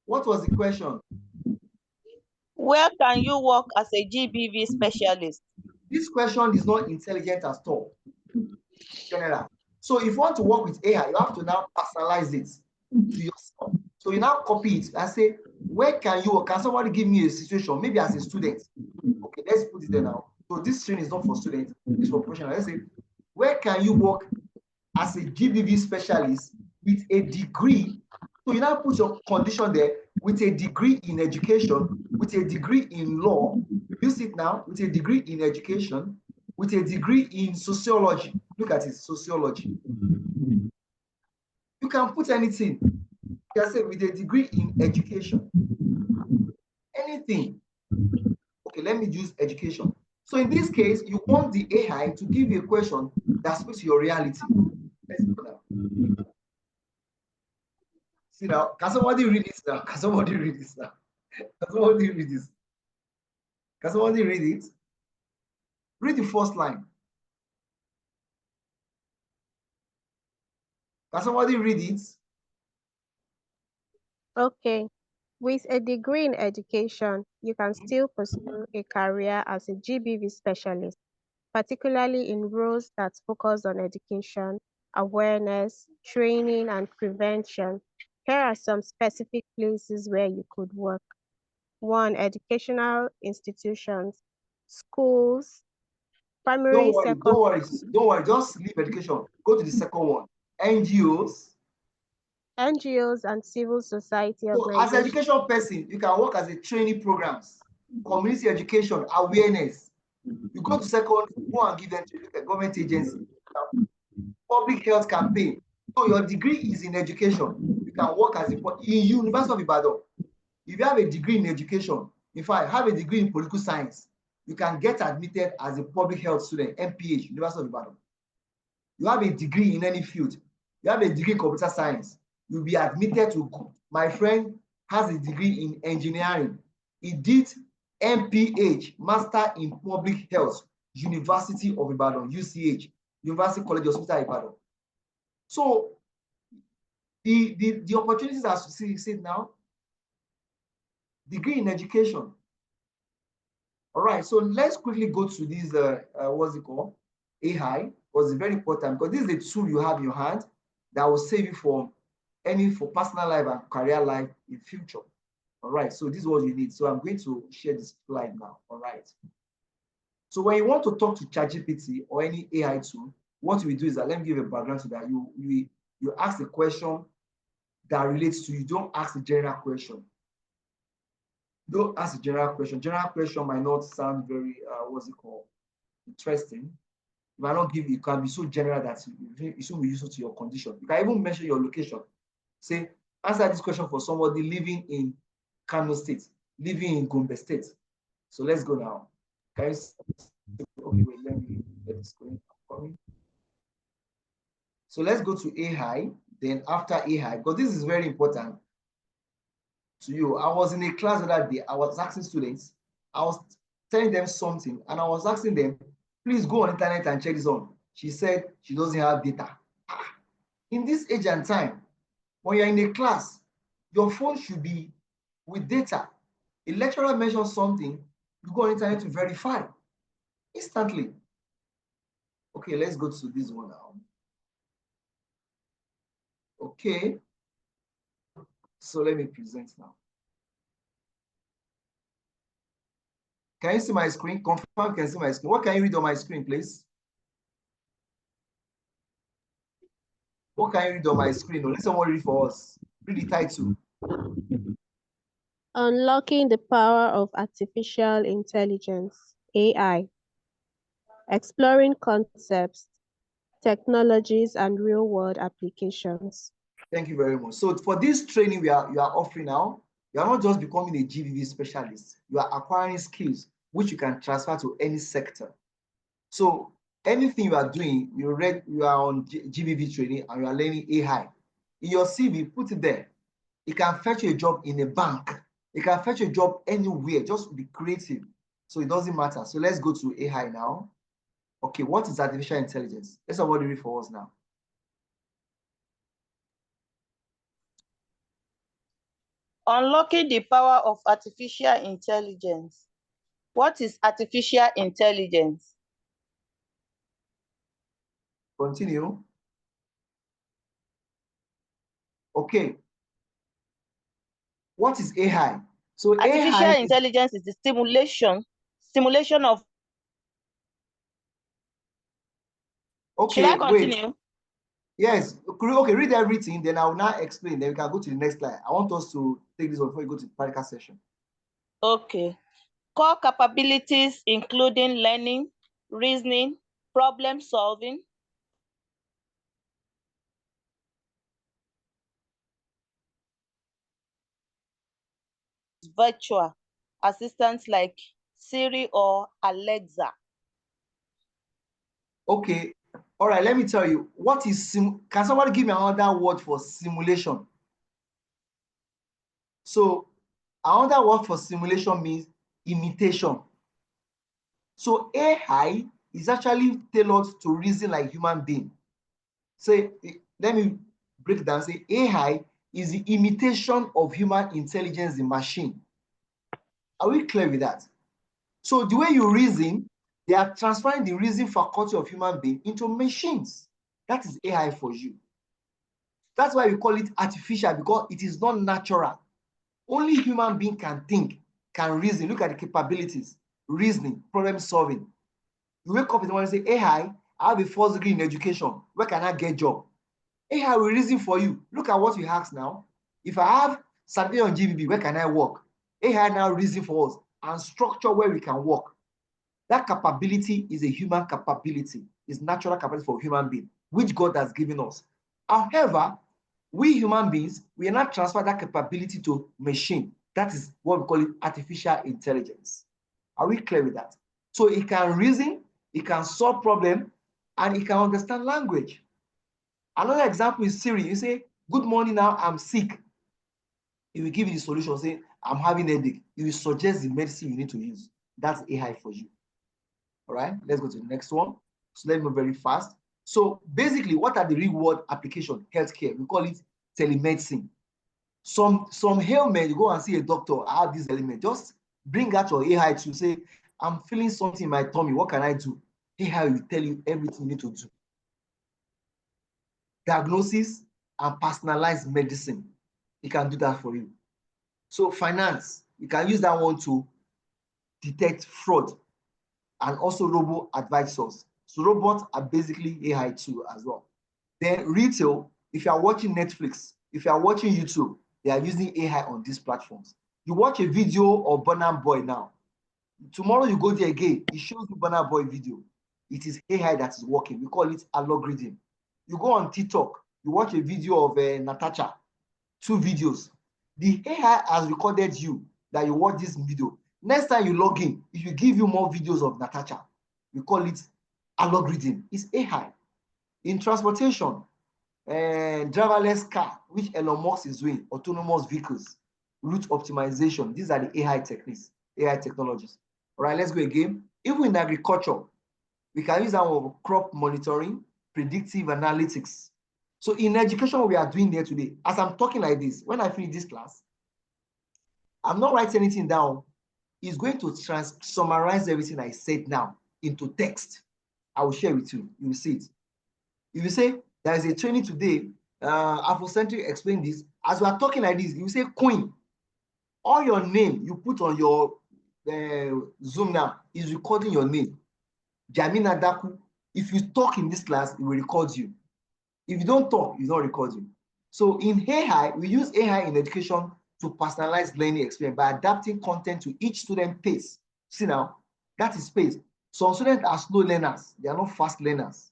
What was the question? Where can you work as a GBV specialist? This question is not intelligent at all. General. So if you want to work with AI, you have to now personalize it to yourself. So you now copy it and say, where can you work? Can somebody give me a situation, maybe as a student? Okay, let's put it there now. So this training is not for students, it's for professionals. Let's say, where can you work as a GBV specialist with a degree? So you now put your condition there with a degree in education, with a degree in law. You see it now with a degree in education, with a degree in sociology. Look at it, sociology. You can put anything. You can say with a degree in education. Anything. Okay, let me use education. So in this case, you want the AI to give you a question that speaks to your reality. Let's go now. See now, can somebody read this now? Can somebody read this now? Can somebody read this? Can somebody read it? Read the first line. Can somebody read it? Okay. With a degree in education, you can still pursue a career as a GBV specialist, particularly in roles that focus on education, awareness, training, and prevention. Here are some specific places where you could work. 1, educational institutions, schools, primary, Don't worry, just leave education. Go to the second one. NGOs. NGOs, and civil society So as organizations. an education person, you can work as a training programs. community education, awareness. You go to second, go and give them to a government agency, public health campaign. So your degree is in education. You can work as in University of Ibadan. If you have a degree in education, if I have a degree in political science, you can get admitted as a public health student, MPH, University of Ibadan. You have a degree in any field. You have a degree in computer science. You'll be admitted to, my friend has a degree in engineering. He did MPH, Master in Public Health, University of Ibadan, UCH, University College Hospital Ibadan. So the opportunities as you see now, degree in education. All right, so let's quickly go to this, what's it called? AI, because it's very important, because this is the tool you have in your hand that will save you from for personal life and career life in future. All right, so this is what you need. So I'm going to share this slide now. All right. So when you want to talk to ChatGPT or any AI tool, what we do is that, let me give a background to that. You ask a question that relates to you. Don't ask a general question. Don't ask a general question. General question might not sound very, what's it called? Interesting. It might not give you, it can be so general that it shouldn't be useful to your condition. You can even mention your location. Say, answer this question for somebody living in Kano State, living in Gombe State. So let's go now. Guys, okay, wait, let me get this going. So let's go to AI. Then after AI, because this is very important to you. I was in a class the other day. I was asking students, I was telling them something, and I was asking them, please go on internet and check this on. She said she doesn't have data. In this age and time, when you're in a class, your phone should be with data. A lecturer mentions something, you go on internet to verify instantly. Okay, let's go to this one now. Okay. So let me present now. Can you see my screen? Confirm you can see my screen. What can you read on my screen, please? What can you read on my screen? Let someone read for us. Read the title. Unlocking the power of artificial intelligence, AI. Exploring concepts, technologies, and real-world applications. Thank you very much. So for this training you are offering now, you are not just becoming a GBV specialist. You are acquiring skills which you can transfer to any sector. So anything you are doing, you are on GBV training and you are learning AI. In your CV, put it there. It can fetch you a job in a bank. It can fetch you a job anywhere. Just be creative. So it doesn't matter. So let's go to AI now. Okay, what is artificial intelligence? Let's somebody read for us now. Unlocking the power of artificial intelligence. What is artificial intelligence? Continue. Okay. What is AI? So artificial intelligence is the simulation of. Okay, should I continue? wait. Yes. Okay, read everything, then I will now explain. Then we can go to the next slide. I want us to take this one before we go to the practical session. Okay. Core capabilities including learning, reasoning, problem solving, virtual assistants like Siri or Alexa. Okay. All right, let me tell you. What is can somebody give me another word for simulation? So another word for simulation means imitation. So AI is actually tailored to reason like human being. Say, let me break down. Say AI is the imitation of human intelligence in machine. Are we clear with that? So the way you reason, they are transferring the reasoning faculty of human being into machines. That is AI for you. That's why we call it artificial, because it is not natural. Only human being can think, can reason. Look at the capabilities, reasoning, problem solving. You wake up in the morning and say, AI, I have a first degree in education. Where can I get a job? AI will reason for you. Look at what you ask now. If I have certificate on GBV, where can I work? AI now reason for us. and structure where we can work. That capability is a human capability, is natural capacity for human being, which God has given us. However, we human beings, we are not transfer that capability to machine. That is what we call it artificial intelligence. Are we clear with that? So it can reason, it can solve problem, and it can understand language. Another example is Siri. You say, good morning now, I'm sick. It will give you the solution, say, I'm having a headache. It will suggest the medicine you need to use. That's AI for you. All right, let's go to the next one. So let me move very fast. So basically, what are the real world application? Healthcare, we call it telemedicine. Some ailment, you go and see a doctor, I have this element. Just bring out your AI to say, I'm feeling something in my tummy, what can I do? AI will tell you everything you need to do. Diagnosis and personalized medicine, it can do that for you. So finance, you can use that one to detect fraud, and also robo advisors. So robots are basically AI too as well. Then retail, if you are watching Netflix, if you are watching YouTube, they are using AI on these platforms. You watch a video of Burna Boy now. Tomorrow you go there again, it shows you Burna Boy video. It is AI that is working. We call it algorithm. You go on TikTok, you watch a video of Natasha, 2 videos. The AI has recorded you that you watch this video. Next time you log in, it will give you more videos of Natasha. We call it algorithm. It's AI. In transportation, driverless car, which Elon Musk is doing, autonomous vehicles, route optimization. These are the AI techniques, AI technologies. All right, let's go again. Even in agriculture, we can use our crop monitoring, predictive analytics. So in education, what we are doing here today, as I'm talking like this, when I finish this class, I'm not writing anything down. It's going to summarize everything I said now into text. I will share with you. You will see it. If you say there is a training today, Afrocentric explained this. As we are talking like this, you say Queen. All your name you put on your Zoom now is recording your name. Jamina Daku. If you talk in this class, it will record you. If you don't talk, it's not recording. So in AI, we use AI in education to personalize learning experience by adapting content to each student pace. See now, that is pace. Some students are slow learners. They are not fast learners.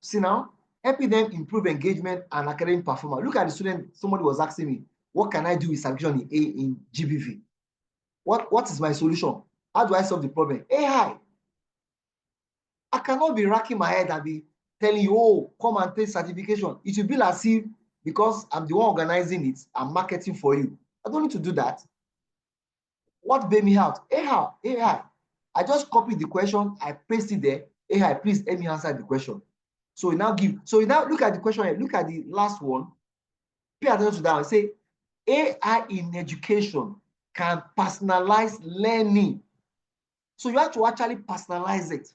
See now, helping them improve engagement and academic performance. Look at the student, somebody was asking me, what can I do with subdivision in GBV? What is my solution? How do I solve the problem? AI. I cannot be racking my head and be telling you, oh, come and take certification. It will be as if, because I'm the one organizing it, I'm marketing for you. I don't need to do that. What bailed me out? AI. I just copied the question, I paste it there. AI, please let me answer the question. So we now look at the question, look at the last one. Pay attention to that one. Say, AI in education can personalize learning. So you have to actually personalize it.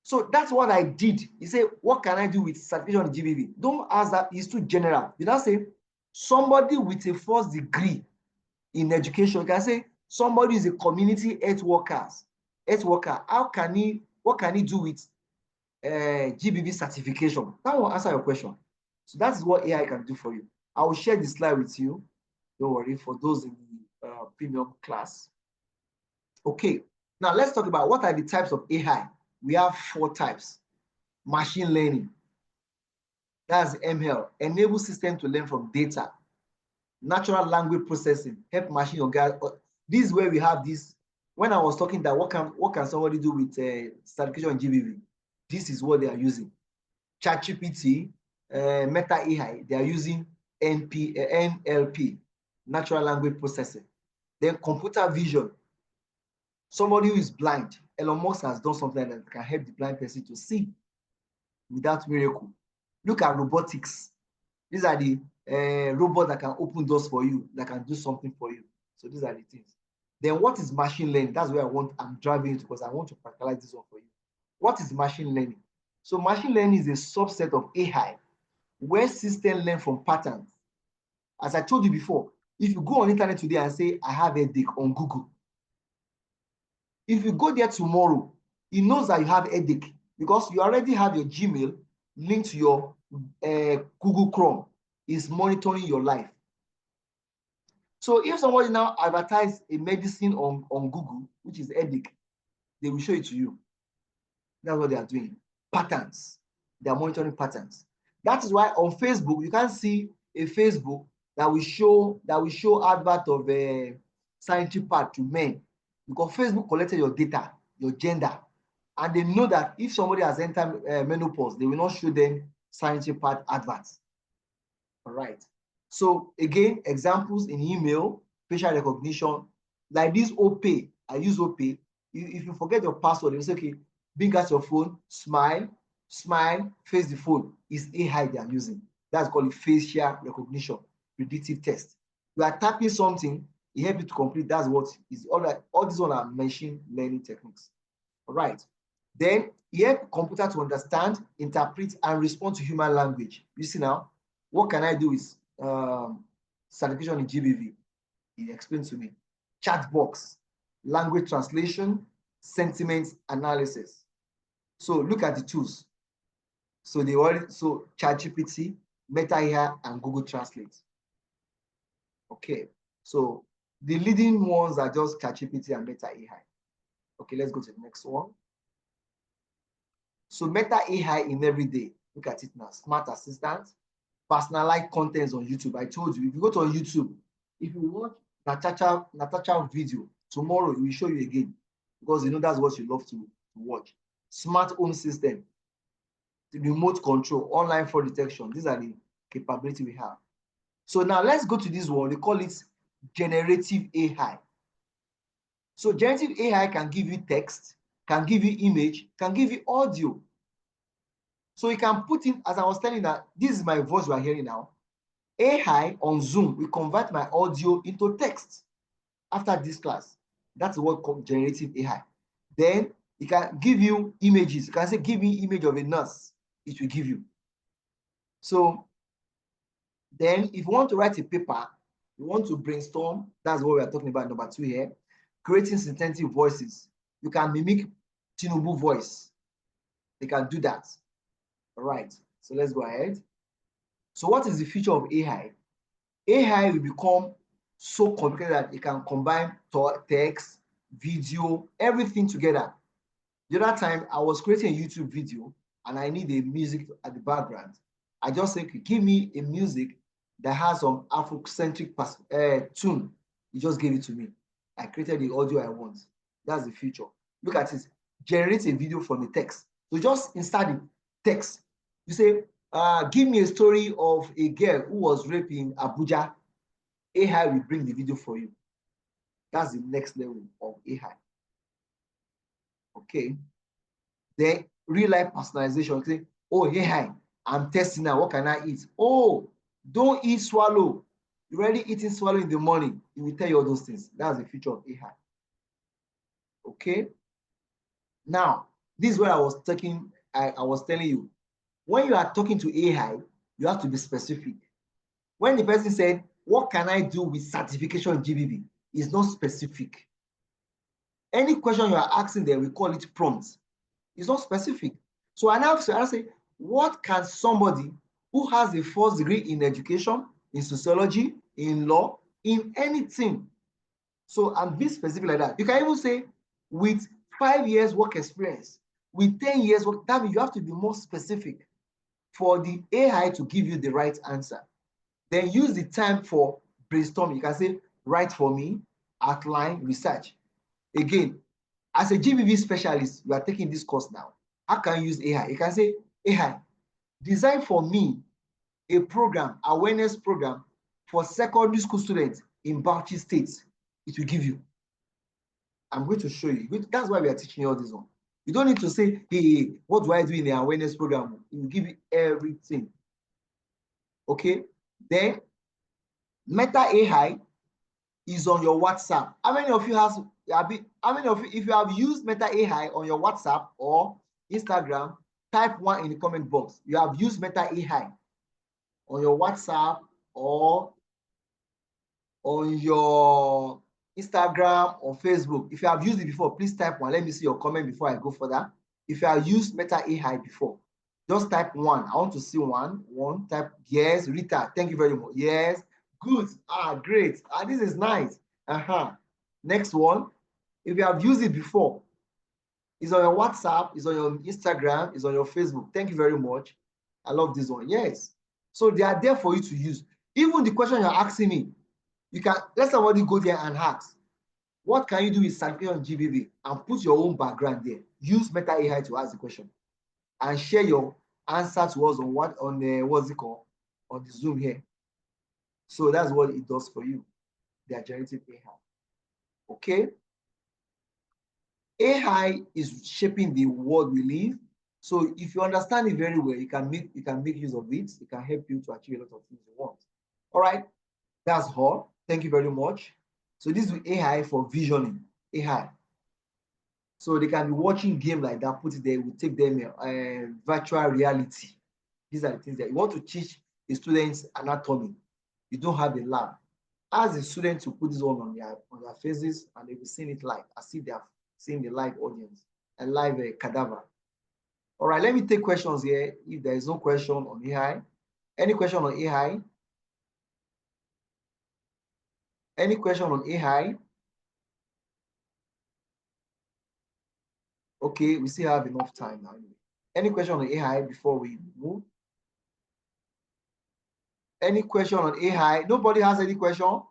So that's what I did. You say, what can I do with certification in GBV? Don't ask that, it's too general. You now say, somebody with a first degree in education, you can say, somebody is a community health worker. What can he do with GBV certification? That will answer your question. So that's what AI can do for you. I will share this slide with you. Don't worry, for those in the premium class. Okay, now let's talk about what are the types of AI. We have 4 types. Machine learning. That's ML. Enable system to learn from data. Natural language processing. Help machine organize. This is where we have this. When I was talking that what can somebody do with certification in GBV? This is what they are using. ChatGPT, Meta AI, they are using NLP, natural language processing. Then computer vision. Somebody who is blind, Elon Musk has done something that can help the blind person to see without miracle. Look at robotics. These are the robots that can open doors for you, that can do something for you. So these are the things. Then what is machine learning? That's where I'm driving it because I want to practicalize this one for you. What is machine learning? So machine learning is a subset of AI where systems learn from patterns. As I told you before, if you go on internet today and say, I have a headache on Google, if you go there tomorrow, it knows that you have a headache because you already have your Gmail linked to your Google Chrome. It's monitoring your life. So if somebody now advertise a medicine on Google, which is headache, they will show it to you. That's what they are doing. Patterns. They are monitoring patterns. That is why on Facebook, you can't see a Facebook that will show advert of a scientific part to men, because Facebook collected your data, your gender, and they know that if somebody has entered menopause, they will not show them scientific part adverts. All right. So again, examples in email, facial recognition, like this OPay. I use OPay. If you forget your password, you say, okay, bring out your phone, smile, face the phone. It's AI they are using. That's called facial recognition, predictive test. You are tapping something, it helps you to complete. That's what is all right. All these one are machine learning techniques. All right. Then it helps computer to understand, interpret, and respond to human language. You see now, what can I do with certification in GBV? He explained to me. Chat box, language translation, sentiment analysis. So look at the tools. So ChatGPT, Meta AI, and Google Translate. Okay, so the leading ones are just ChatGPT and Meta AI. Okay, let's go to the next one. So Meta AI in every day. Look at it now. Smart assistant, personalized contents on YouTube. I told you, if you go to YouTube, if you watch Natasha video, tomorrow it will show you again, because you know that's what you love to watch. Smart home system, the remote control, online fraud detection. These are the capability we have. So now let's go to this one. They call it generative AI. So generative AI can give you text, can give you image, can give you audio. So you can put in, as I was telling you, that this is my voice we are hearing now. AI on Zoom will convert my audio into text after this class. That's what called generative AI. Then it can give you images. You can say, give me image of a nurse. It will give you. So then if you want to write a paper, you want to brainstorm, that's what we are talking about, number 2 here, creating synthetic voices. You can mimic Tinubu voice. They can do that. All right, so let's go ahead. So what is the future of AI? AI will become so complicated that it can combine text, video, everything together. The other time I was creating a YouTube video and I need a music at the background. I just say, okay, give me a music that has some Afrocentric tune. You just gave it to me. I created the audio I want. That's the future. Look at it. Generate a video from the text. So just insert the text. You say, give me a story of a girl who was raped in Abuja. AI will bring the video for you. That's the next level of AI. Okay. Then real life personalization. Say, oh, AI, I'm testing now. What can I eat? Oh, don't eat swallow. You're already eating swallow in the morning. It will tell you all those things. That's the future of AI. Okay. Now, this is what I was talking. I was telling you. When you are talking to AI, you have to be specific. When the person said, what can I do with certification in GBV? It's not specific. Any question you are asking them, we call it prompt. It's not specific. So I say, what can somebody who has a first degree in education, in sociology, in law, in anything? So I'm being specific like that. You can even say, with 5 years work experience, with 10 years work, that means you have to be more specific for the AI to give you the right answer. Then use the time for brainstorming. You can say, write for me, outline, research. Again, as a GBV specialist, you are taking this course now. How can you use AI? You can say, AI, design for me a program, awareness program for secondary school students in Bauchi State. It will give you. I'm going to show you. That's why we are teaching you all this one. You don't need to say, hey, what do I do in the awareness program? It will give you everything. Okay? Then, Meta AI is on your WhatsApp. How many of you if you have used Meta AI on your WhatsApp or Instagram, type 1 in the comment box. You have used Meta AI on your WhatsApp or on your Instagram or Facebook. If you have used it before, please type 1. Let me see your comment before I go further. If you have used Meta AI before, just type 1. I want to see 1. Type yes. Rita, thank you very much. Yes. Good. Great. This is nice. Next one. If you have used it before, it's on your WhatsApp, it's on your Instagram, it's on your Facebook. Thank you very much. I love this one. Yes. So they are there for you to use. Even the question you're asking me, you can let somebody go there and ask, what can you do with certificate on GBV, and put your own background there. Use Meta AI to ask the question and share your answer to us on what's it called on the Zoom here. So that's what it does for you. They are generative AI. Okay. AI is shaping the world we live. So if you understand it very well, you can make use of it. It can help you to achieve a lot of things you want. All right. That's all. Thank you very much. So this is AI for visioning. AI. So they can be watching game like that, put it there, we take them virtual reality. These are the things that you want to teach the students anatomy. You don't have a lab. Ask the students to put this on their faces, and they will see it live, as if they are seeing the live audience, a live cadaver. All right, let me take questions here. If there is no question on AI, any question on AI? Any question on AI? Okay, we still have enough time now. Any question on AI before we move? Any question on AI? Nobody has any question?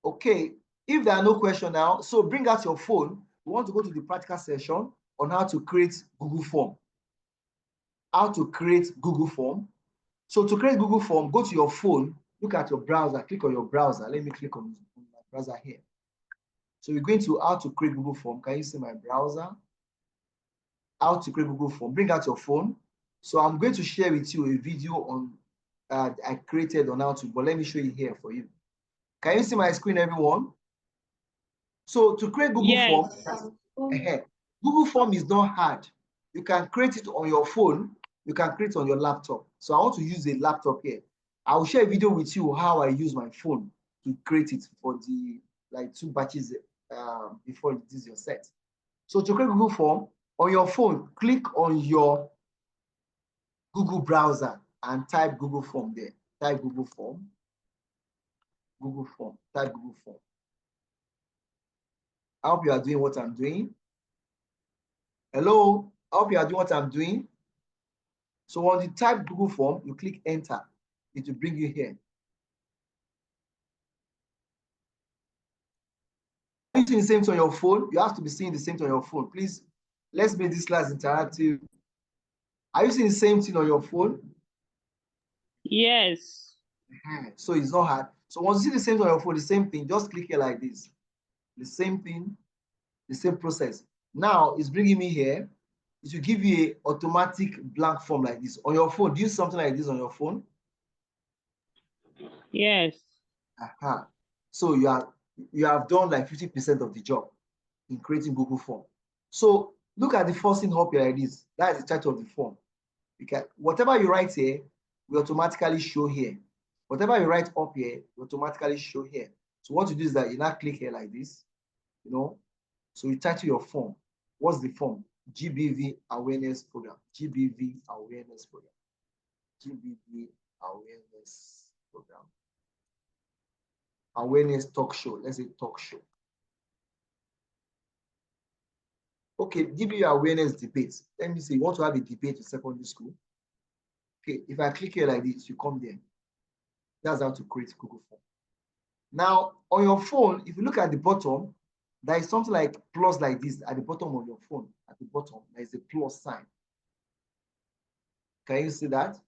Okay, if there are no questions now, so bring out your phone. We want to go to the practical session on how to create Google Form. How to create Google Form. So to create Google Form, go to your phone, look at your browser, click on your browser. Let me click on my browser here. So we're going to how to create Google Form. Can you see my browser? How to create Google Form. Bring out your phone. So I'm going to share with you a video on I created on how to, but let me show you here for you. Can you see my screen, everyone? So to create Google Form, Google Form is not hard. You can create it on your phone. You can create it on your laptop. So I want to use a laptop here. I will share a video with you how I use my phone to create it for the 2 batches before this is your set. So to create Google Form, on your phone, click on your Google browser and type Google Form there. Type Google Form. Google Form. Type Google Form. I hope you are doing what I'm doing. Hello, I hope you are doing what I'm doing. So when you type Google Form, you click enter. It will bring you here. Are you seeing the same thing on your phone? You have to be seeing the same thing on your phone. Please, let's make this class interactive. Are you seeing the same thing on your phone? Yes. So it's not hard. So once you see the same thing on your phone, the same thing, just click here like this. The same thing, the same process. Now it's bringing me here. It will give you an automatic blank form like this. On your phone, do you use something like this on your phone? Yes. So you have done like 50% of the job in creating Google Form. So look at the first thing up here like this. That is the title of the form. Whatever you write here will automatically show here. Whatever you write up here will automatically show here. So what you do is that you now click here like this, So you title your form. What's the form? GBV Awareness Program. GBV Awareness Program. GBV Awareness Program. Awareness talk show. Let's say talk show. Okay, GBV Awareness debate. Let me say you want to have a debate in secondary school. Okay, if I click here like this, you come there. That's how to create Google Form. Now, on your phone, if you look at the bottom, there is something like plus like this at the bottom of your phone. At the bottom, there is a plus sign. Can you see that?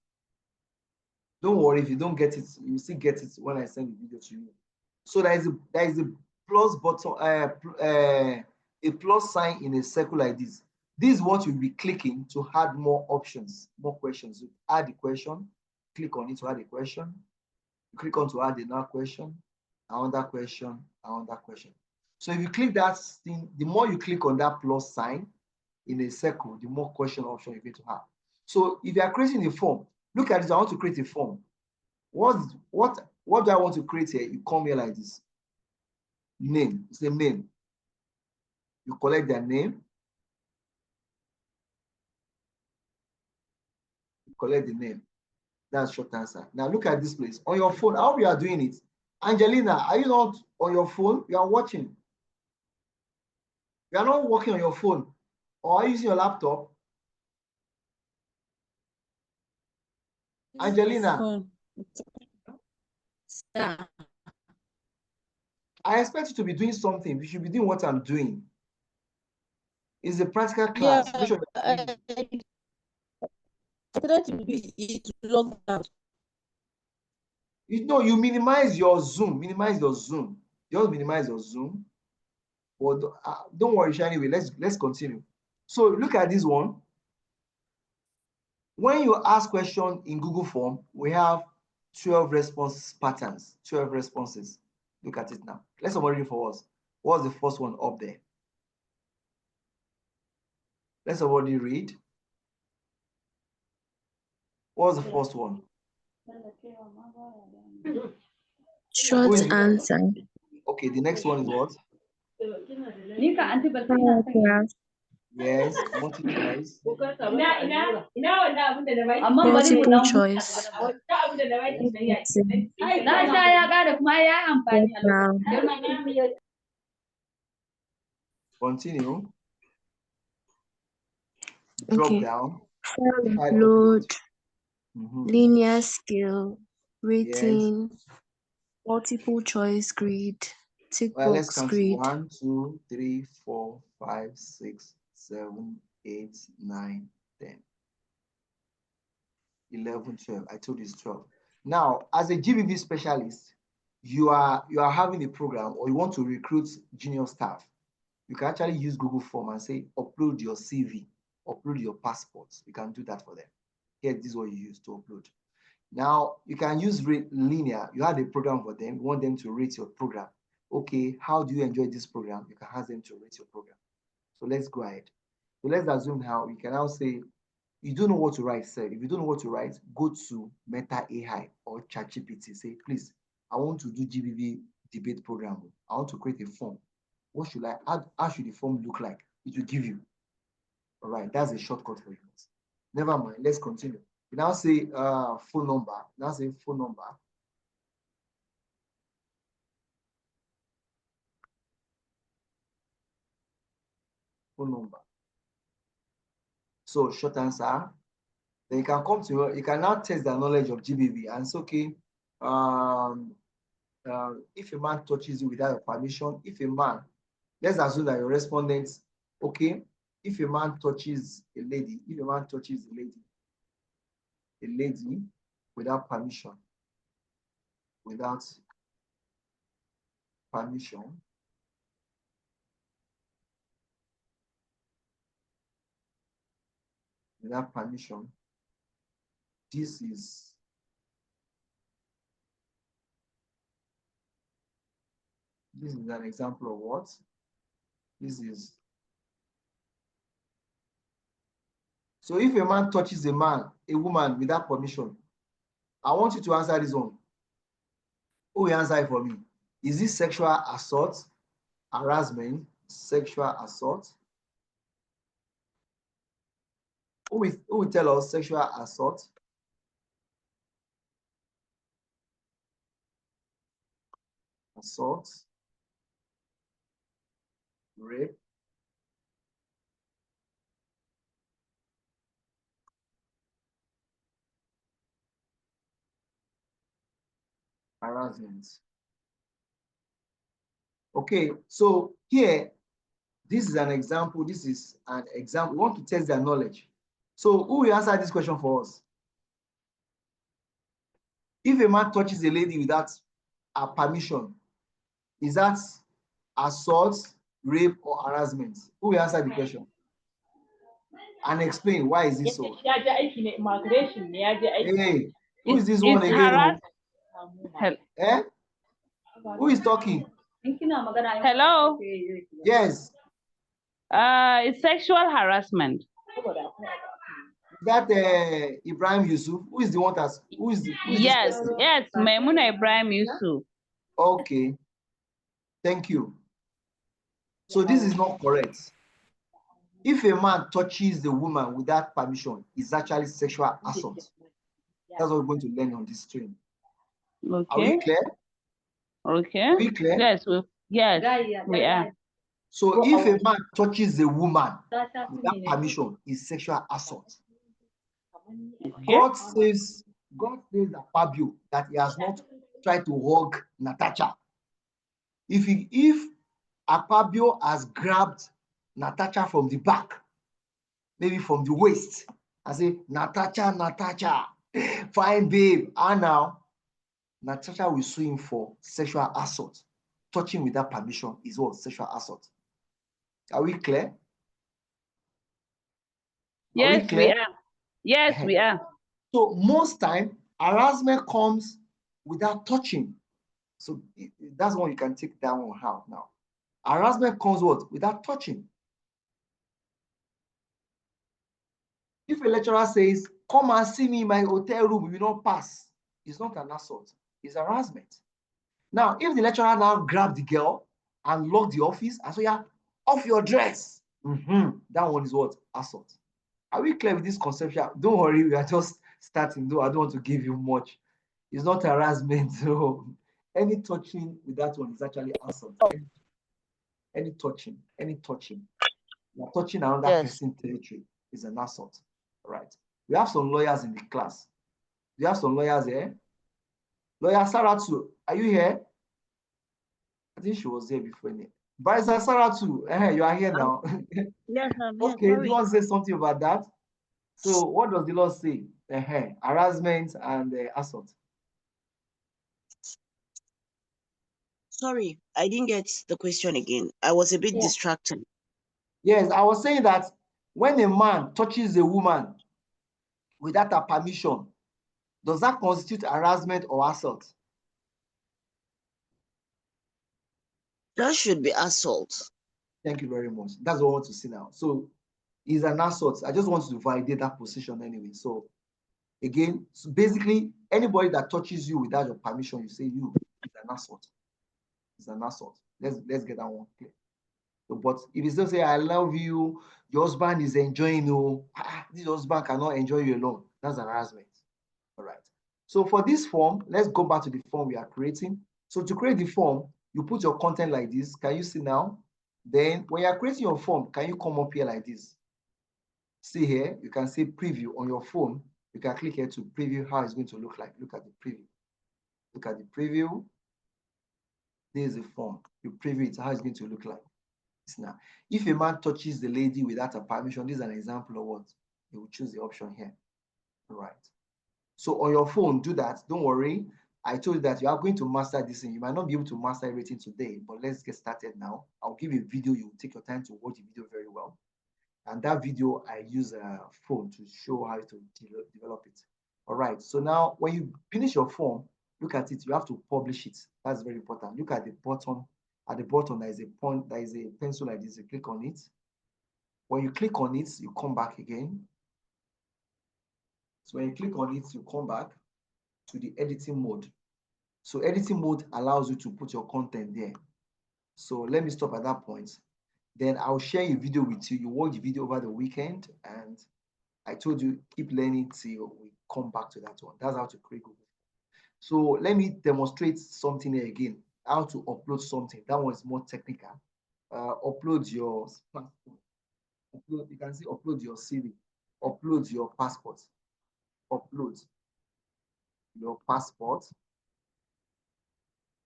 Don't worry if you don't get it, you still get it when I send the video to you. So there is a plus button, a plus sign in a circle like this. This is what you'll be clicking to add more options, more questions. You add the question, click on it to add a question. You click on to add another question, another question, another question. So if you click that thing, the more you click on that plus sign in a circle, the more question option you're going to have. So if you are creating a form, look at this. I want to create a form. What do I want to create here? You come here like this. Name. It's a name. You collect their name. You collect the name. That's short answer. Now look at this place. On your phone, how you are doing it. Angelina, are you not on your phone? You are watching. You are not working on your phone. Or are you using your laptop? Angelina. I expect you to be doing something. You should be doing what I'm doing. It's a practical class. Yeah, Sure I try to be logged out. you know, you minimize your Zoom. Minimize your Zoom. Just minimize your Zoom. But don't worry, anyway. Let's continue. So look at this one. When you ask question in Google Form, we have 12 response patterns, 12 responses. Look at it now. Let's somebody read for us. What's the first one up there? Let's somebody read. What's the first one? Short answer. Okay, the next one is what? Paragraph. Yes, multiple choice. Multiple choice. Background. Continue. Drop Okay. down. File upload. Linear scale. Rating. Yes. Multiple choice grid. Tick Well, let's box count. grid. 1, 2, 3, 4, 5, 6, 7, 8, 9, 10, 11, 12. I told you it's 12. Now, as a GBV specialist, you are having a program or you want to recruit junior staff. You can actually use Google Form and say, upload your CV, upload your passports. You can do that for them. Here, this is what you use to upload. Now, you can use linear. You have a program for them. You want them to rate your program. Okay, how do you enjoy this program? You can ask them to rate your program. So let's go ahead. So let's assume how you can now say, you don't know what to write, sir. If you don't know what to write, go to Meta AI or ChatGPT. Say, please, I want to do GBV debate program. I want to create a form. What should how should the form look like? It will give you. All right, that's a shortcut for you. Never mind, let's continue. You now say phone number. Now say phone number. Phone number. So short answer. Then you can come to you can now test the knowledge of GBV and say, okay, if a man touches you without your permission, if a man, let's assume that your respondent, okay, if a man touches a lady, if a man touches a lady without permission, without permission, this is an example of what? This is. So if a man touches a woman without permission, I want you to answer this one. Who will answer it for me? Is this sexual assault, harassment, sexual assault? Who will tell us sexual assault? Assault, rape, harassment. Okay, so here, this is an example. This is an example. We want to test their knowledge. So who will answer this question for us? If a man touches a lady without her permission, is that assault, rape, or harassment? Who will answer the question? And explain why is this so? Hey, who is this one again? Eh? Who is talking? Hello? Yes. It's sexual harassment. That Ibrahim Yusuf, who is the one that's Yes, Maimuna Ibrahim Yusuf. Okay. Thank you. So this is not correct. If a man touches the woman without permission, it's actually sexual assault. That's what we're going to learn on this stream. Okay. Are we clear? Okay. Are we clear? Yes, we are. So if a man touches a woman without permission, is sexual assault. Okay. God says Fabio that he has not tried to hug Natasha. If Fabio has grabbed Natasha from the back, maybe from the waist, and say, Natasha, fine babe, and now Natasha will sue him for sexual assault. Touching without permission is what? Sexual assault. Are we clear? Yes, we are. Yes, we are. So most time, harassment comes without touching. So that's one you can take that one out now. Harassment comes what? Without touching. If a lecturer says, come and see me in my hotel room, you will not pass. It's not an assault. It's harassment. Now, if the lecturer now grab the girl and lock the office and say, yeah, off your dress, that one is what? Assault. Are we clear with this conception? Don't worry, we are just starting, though I don't want to give you much. It's not harassment. So any touching with that one is actually assault. Any touching. You're touching another person's territory is an assault. All right. We have some lawyers in the class. Do you have some lawyers here? Lawyer Saratu, are you here? I think she was here before. Barrister Saratu, you are here now. Yes, I'm here. Okay, do you want to say something about that? So what does the law say? Harassment and assault. Sorry, I didn't get the question again. I was a bit distracted. Yes, I was saying that when a man touches a woman without her permission, does that constitute harassment or assault? That should be assault. Thank you very much. That's what I want to see now. So it's an assault. I just want to validate that position anyway. So again, so basically, anybody that touches you without your permission, you say you, it's an assault. It's an assault. Let's get that one clear. So, but if you still say, I love you, your husband is enjoying you, this husband cannot enjoy you alone. That's harassment. All right. So for this form, let's go back to the form we are creating. So to create the form, you put your content like this. Can you see now? Then when you are creating your form, can you come up here like this? See here, you can see preview on your phone. You can click here to preview how it's going to look like. Look at the preview. Look at the preview. This is the form. You preview it, how it's going to look like. Now, if a man touches the lady without her permission, this is an example of what? You will choose the option here. All right. So on your phone, do that. Don't worry. I told you that you are going to master this thing. You might not be able to master everything today, but let's get started now. I'll give you a video. You will take your time to watch the video very well. And that video, I use a phone to show how to develop it. All right. So now when you finish your form, look at it. You have to publish it. That's very important. Look at the bottom. At the bottom, there is a point, there is a pencil like this. You click on it. When you click on it, you come back again. So when you click on it, you come back to the editing mode. So editing mode allows you to put your content there. So let me stop at that point. Then I'll share a video with you. You watch the video over the weekend, and I told you keep learning till we come back to that one. That's how to create Google. So let me demonstrate something here again. How to upload something. That one is more technical. Upload your passport. You can see upload your CV. Upload your passport. Upload your passport.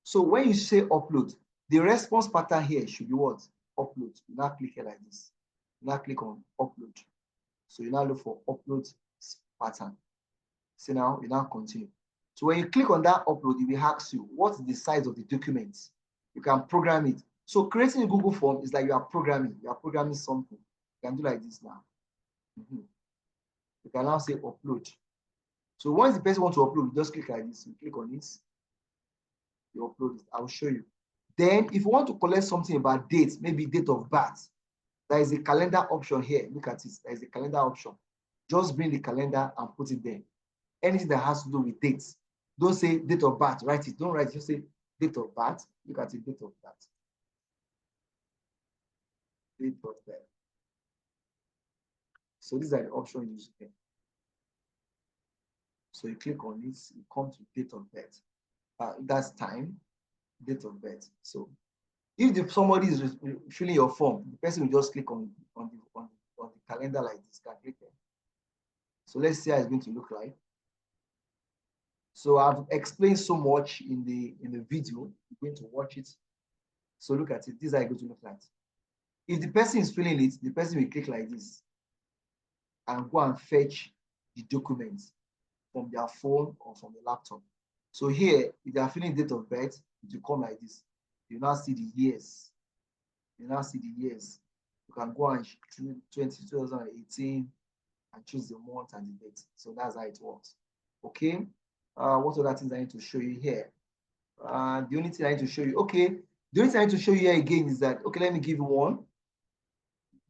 So when you say upload, the response pattern here should be what? Upload. You now click here like this. You now click on upload. So you now look for upload pattern. See now, you now continue. So when you click on that upload, it will ask you, what's the size of the document? You can program it. So creating a Google form is like you are programming. You are programming something. You can do like this now. You can now say upload. So once the person wants to upload, you just click like this. You click on it. You upload it. I will show you. Then if you want to collect something about dates, maybe date of birth, there is a calendar option here. Look at it. There is a calendar option. Just bring the calendar and put it there. Anything that has to do with dates. Don't say date of birth. Write it. Don't write it. Just say date of birth. Look at it. Date of birth. Date of birth. So these are the options you use here. So you click on it, you come to date of birth. That's time, date of birth. So if somebody is filling your form, the person will just click on the calendar like this, can click it. So let's see how it's going to look like. So I've explained so much in the video. You're going to watch it. So look at it. This is how it's going to look like. If the person is filling it, the person will click like this and go and fetch the documents from their phone or from the laptop. So here, if they are filling date of birth, it will come like this. You now see the years. You now see the years. You can go and choose 2018 and choose the month and the date. So that's how it works. Okay. What other things I need to show you here? The only thing I need to show you, okay. The only thing I need to show you here again is that, okay, let me give you one.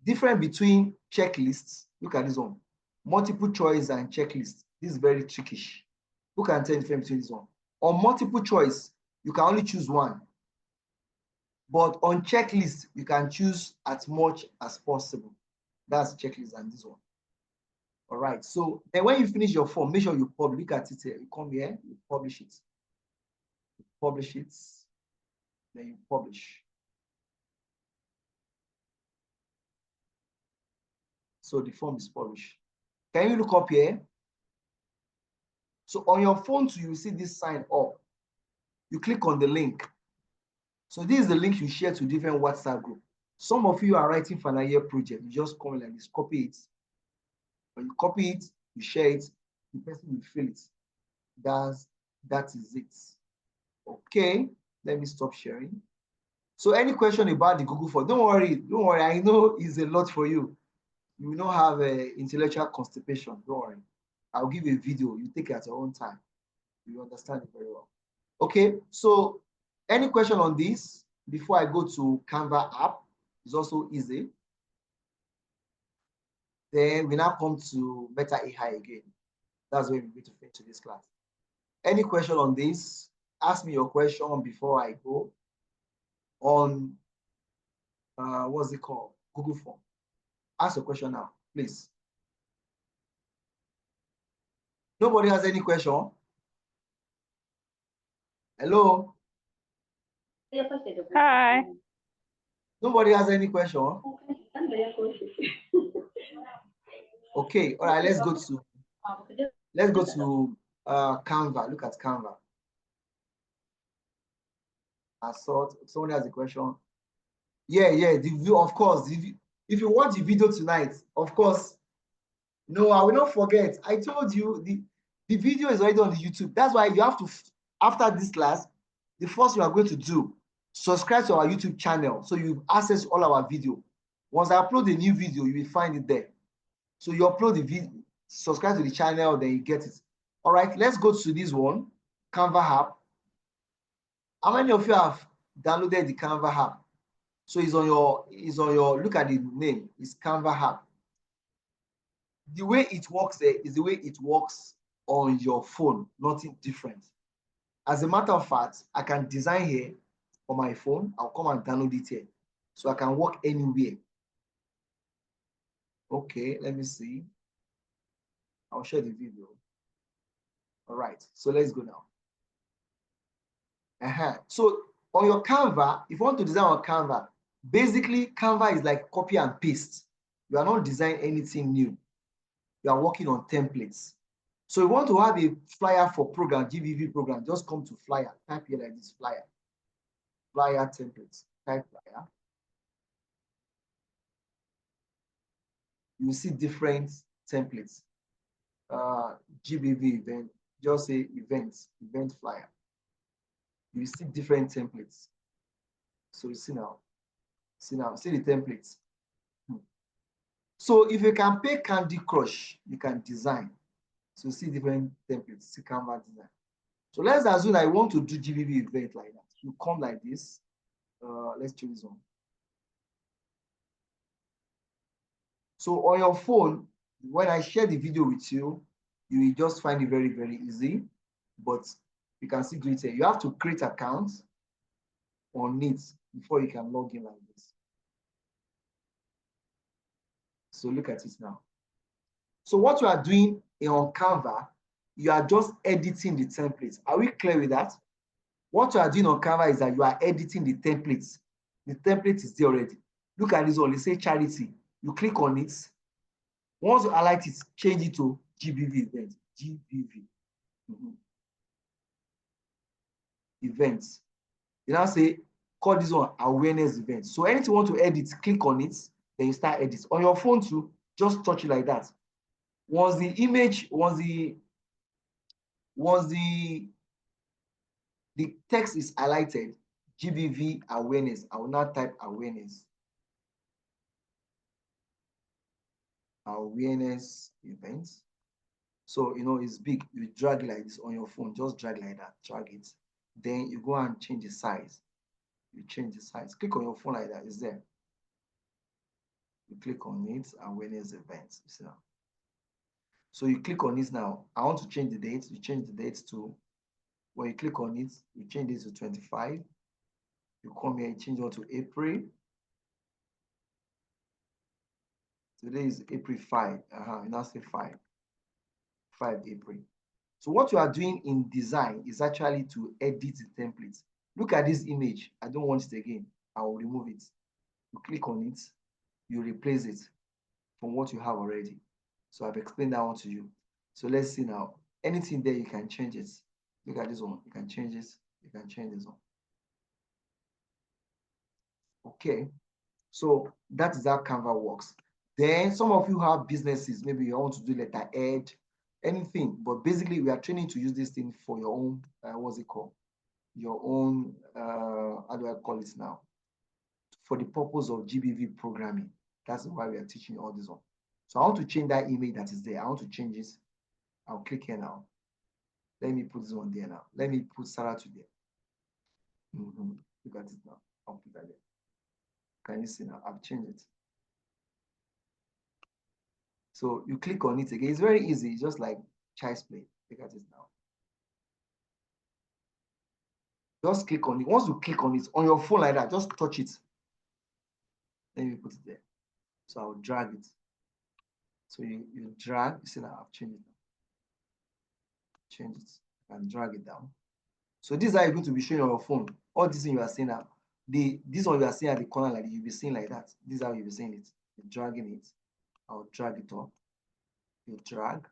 Difference between checklists. Look at this one. Multiple choice and checklist. This is very trickish. Who can tell the difference between this one? On multiple choice, you can only choose one. But on checklist, you can choose as much as possible. That's checklist and this one. All right. So then when you finish your form, make sure you publish. Look at it here. You come here, you publish it. You publish it. Then you publish. So the form is published. Can you look up here? So on your phone too, you see this sign up. You click on the link. So this is the link you share to different WhatsApp group. Some of you are writing final year project. You just come like this, copy it. When you copy it, you share it, the person will fill it. That is it. Okay, let me stop sharing. So any question about the Google Form, don't worry, I know it's a lot for you. You will not have intellectual constipation, don't worry. I'll give you a video, you take it at your own time. You understand it very well. Okay, so any question on this before I go to Canva app? It's also easy. Then we now come to Meta AI again. That's where we're going to finish this class. Any question on this? Ask me your question before I go on, what's it called? Google Form. Ask your question now, please. Nobody has any question? Hello? Hi. Nobody has any question? Okay, all right, let's go to Canva. Look at Canva. I thought someone has a question. Yeah, the view, of course. If you watch the video tonight, of course. No, I will not forget. I told you the video is already on the YouTube. That's why you have to, after this class, the first you are going to do, subscribe to our YouTube channel so you access all our video. Once I upload a new video, you will find it there. So you upload the video, subscribe to the channel, then you get it. All right, let's go to this one, Canva app. How many of you have downloaded the Canva app? So it's on your, look at the name, it's Canva app. The way it works there is the way it works on your phone, nothing different. As a matter of fact, I can design here on my phone. I'll come and download it here. So I can work anywhere. Okay, let me see. I'll share the video. All right, so let's go now. So on your Canva, if you want to design on Canva, basically Canva is like copy and paste. You are not designing anything new. You are working on templates. So you want to have a flyer for program, GBV program, just come to flyer, type here like this, flyer templates, type flyer. You will see different templates. GBV event, just say events, event flyer. You will see different templates. So you see now, see the templates. So if you can pay Candy Crush, you can design. So see different templates, see Canva design. So let's assume I want to do GBV event like that. You come like this. Let's choose one. So on your phone, when I share the video with you, you will just find it very, very easy. But you can see it here. You have to create accounts on it before you can log in like this. So look at it now. So what you are doing on Canva you are just editing the templates. Are we clear with that? What you are doing on Canva is that you are editing the templates. The template is there already. Look at this one. Let's say charity. You click on it. Once you highlight it, change it to GBV event. GBV. Events. You now say, call this one awareness event. So anything you want to edit, click on it, then you start edit. On your phone too, just touch it like that. Once the image, once the text is highlighted, GBV awareness, I will now type awareness. Awareness events. So, you know, it's big. You drag it like this on your phone. Just drag like that. Drag it. Then you go and change the size. You change the size. Click on your phone like that. It's there. You click on it. Awareness events. You see now. So you click on it now. I want to change the date. You change the date to, when you click on it, you change it to 25. You come here, you change it to April. Today is April 5. You now say 5 April. So what you are doing in design is actually to edit the template. Look at this image. I don't want it again. I will remove it. You click on it. You replace it from what you have already. So I've explained that one to you. So let's see now. Anything there, you can change it. Look at this one. You can change it. You can change this one. Okay. So that is how Canva works. Then some of you have businesses. Maybe you want to do letterhead, anything. But basically, we are training to use this thing for your own, what's it called? Your own, how do I call it now? For the purpose of GBV programming. That's why we are teaching all this one. So I want to change that image that is there. I want to change it. I'll click here now. Let me put this one there now. Let me put Sarah to there. Look at it now. I'll put that there. Can you see now? I've changed it. So you click on it again. It's very easy. It's just like Child's Play. Look at it now. Just click on it. Once you click on it on your phone like that, just touch it. Then you put it there. So I'll drag it. So you drag. You see now I've changed it. Change it and drag it down. So these are going to be showing on your phone. All this thing you are seeing now. This one you are seeing at the corner like you'll be seeing like that. This is how you'll be seeing it. You're dragging it. I'll drag it up. You drag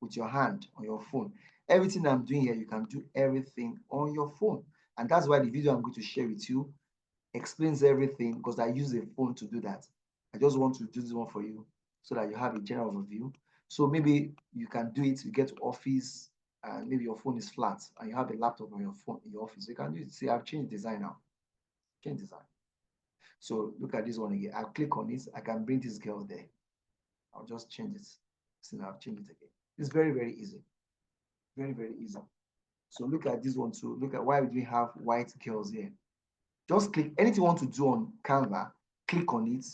with your hand on your phone. Everything I'm doing here, you can do everything on your phone. And that's why the video I'm going to share with you explains everything, because I use a phone to do that. I just want to do this one for you so that you have a general overview. So maybe you can do it, you get to office, and maybe your phone is flat and you have a laptop on your phone in your office. You can do it. See, I've changed design now. Change design. So look at this one again. I'll click on it. I can bring this girl there. I'll just change it. See, now I've changed it again. It's very, very easy. Very, very easy. So look at this one too. Look at why we have white girls here. Just click anything you want to do on Canva, click on it,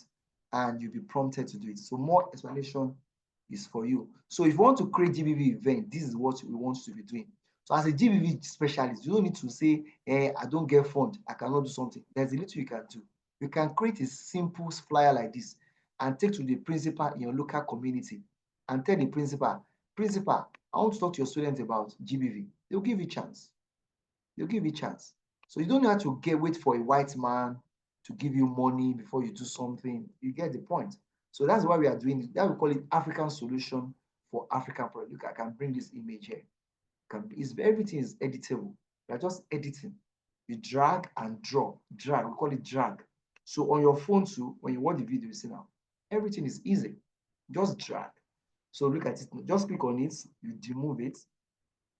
and you'll be prompted to do it. So more explanation is for you. So if you want to create GBV event, this is what we want you to be doing. So as a GBV specialist, you don't need to say, I don't get fund, I cannot do something. There's a little you can do. You can create a simple flyer like this and take to the principal in your local community and tell the principal, I want to talk to your students about GBV. They'll give you a chance. They'll give you a chance. So you don't have to wait for a white man to give you money before you do something. You get the point. So that's why we are doing it. That we call it African solution for African product. Look, I can bring this image here. Everything is editable. We are just editing. You drag and drop. Drag. We call it drag. So on your phone too, when you watch the video, you see now, everything is easy. Just drag. So look at it. Just click on it. You remove it.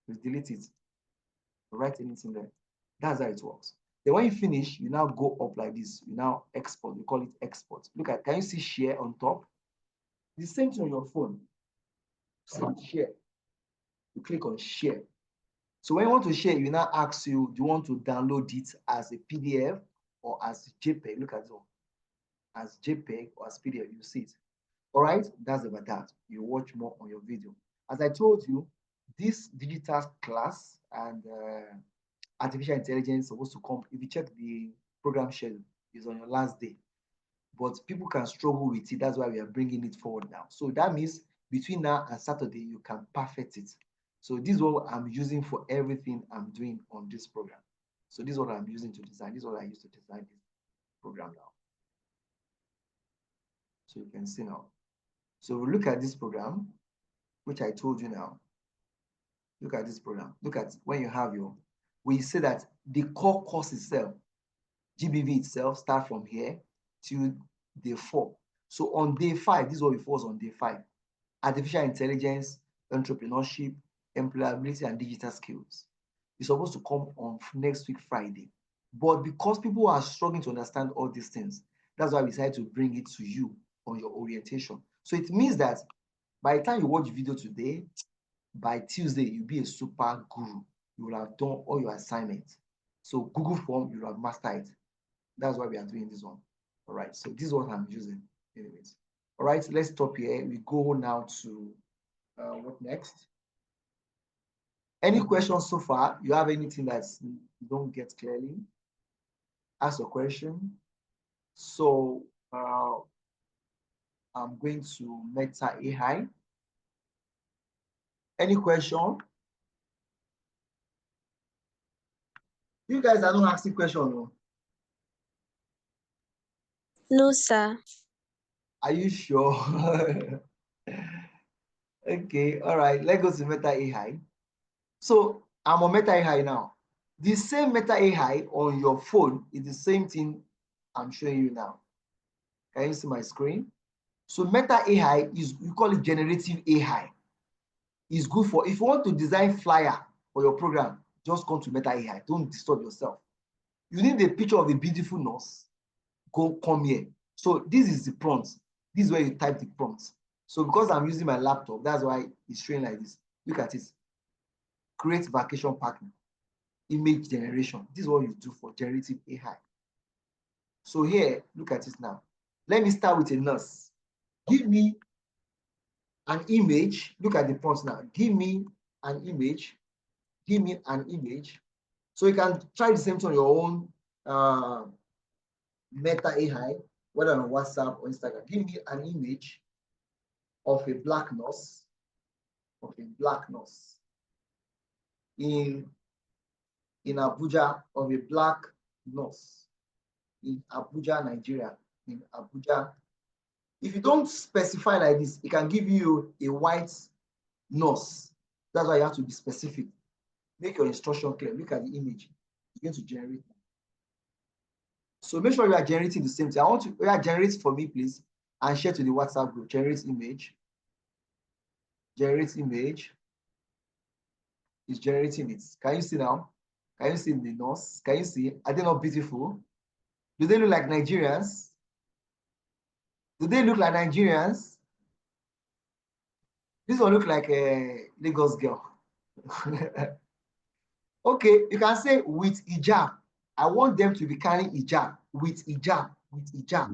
You delete it. Write anything there. That's how it works. Then when you finish, you now go up like this. You now export. We call it export. Look at, can you see share on top? The same thing on your phone. So share. You click on share. So when you want to share, you now ask you, do you want to download it as a PDF or as JPEG? Look at it. As JPEG or as PDF, you see it. All right, that's about that. You watch more on your video. As I told you, this digital class and artificial intelligence is supposed to come. If you check the program schedule, is on your last day. But people can struggle with it. That's why we are bringing it forward now. So that means between now and Saturday, you can perfect it. So this is what I'm using for everything I'm doing on this program. So this is what I'm using to design. This is what I use to design this program now. So you can see now. So we look at this program, which I told you now. Look at this program. Look at when you have your, we say that the core course itself, GBV itself, start from here to day 4. So on day 5, this is what we focus on day 5. Artificial intelligence, entrepreneurship, employability, and digital skills. It's supposed to come on next week, Friday. But because people are struggling to understand all these things, that's why we decided to bring it to you on your orientation. So it means that by the time you watch the video today, by Tuesday, you'll be a super guru. You will have done all your assignments. So Google Form, you will have mastered it. That's why we are doing this one. All right, so this is what I'm using anyways. All right, let's stop here. We go now to what next? Any questions so far? You have anything that you don't get clearly? Ask a question. So I'm going to Meta AI. Any question? You guys are not asking questions. No? No, sir. Are you sure? Okay, all right. Let's go to Meta AI. So I'm on Meta AI now. The same Meta AI on your phone is the same thing I'm showing you now. Can you see my screen? So Meta AI is, we call it generative AI. It's good for, if you want to design flyer for your program, just come to Meta AI. Don't disturb yourself. You need a picture of a beautiful nurse, come here. So this is the prompt. This is where you type the prompt. So because I'm using my laptop, that's why it's showing like this. Look at it. Create vacation pattern, image generation. This is what you do for generative AI. So here, look at it now. Let me start with a nurse. Give me an image. Look at the prompt now. Give me an image. Give me an image. So you can try the same thing on your own Meta AI, whether on WhatsApp or Instagram. Give me an image of a black nurse, in Abuja, of a black nurse in Abuja, Nigeria, in Abuja. If you don't specify like this, it can give you a white nurse. That's why you have to be specific. Make your instruction clear. Look at the image. It's going to generate. So make sure you are generating the same thing. I want you to generate for me, please, and share to the WhatsApp group. Generate image. Generate image. It's generating it. Can you see now? Can you see the nurse? Can you see? Are they not beautiful? Do they look like Nigerians? Do they look like Nigerians? This one look like a Lagos girl. Okay, you can say with hijab. I want them to be carrying hijab, with hijab, with hijab,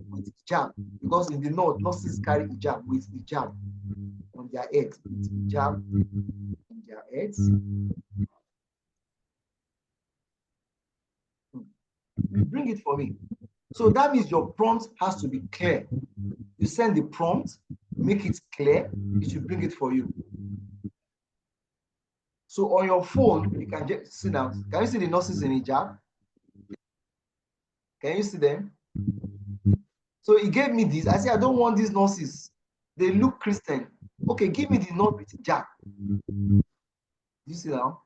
with hijab. Because in the north, nurses carry hijab, with hijab on their heads, with hijab on their heads. You bring it for me. So that means your prompt has to be clear. You send the prompt, make it clear, it should bring it for you. So on your phone, you can just see now. Can you see the nurses in hijab? Can you see them? So he gave me this. I said, I don't want these nurses. They look Christian. Okay, give me the nurse with hijab. You see now?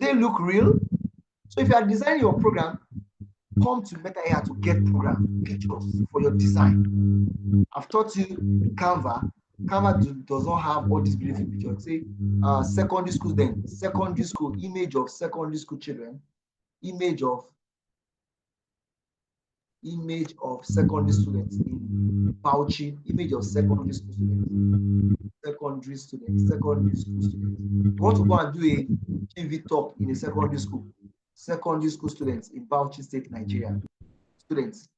They look real. So if you are designing your program, come to Meta AI to get program pictures for your design. I've taught you Canva. Canva does not have all these beautiful pictures. Say secondary school, then secondary school, image of secondary school children, image of secondary students in Bauchi, image of secondary school students, secondary school students. You want to go and do a GV talk in a secondary school students in Bauchi State, Nigeria. Students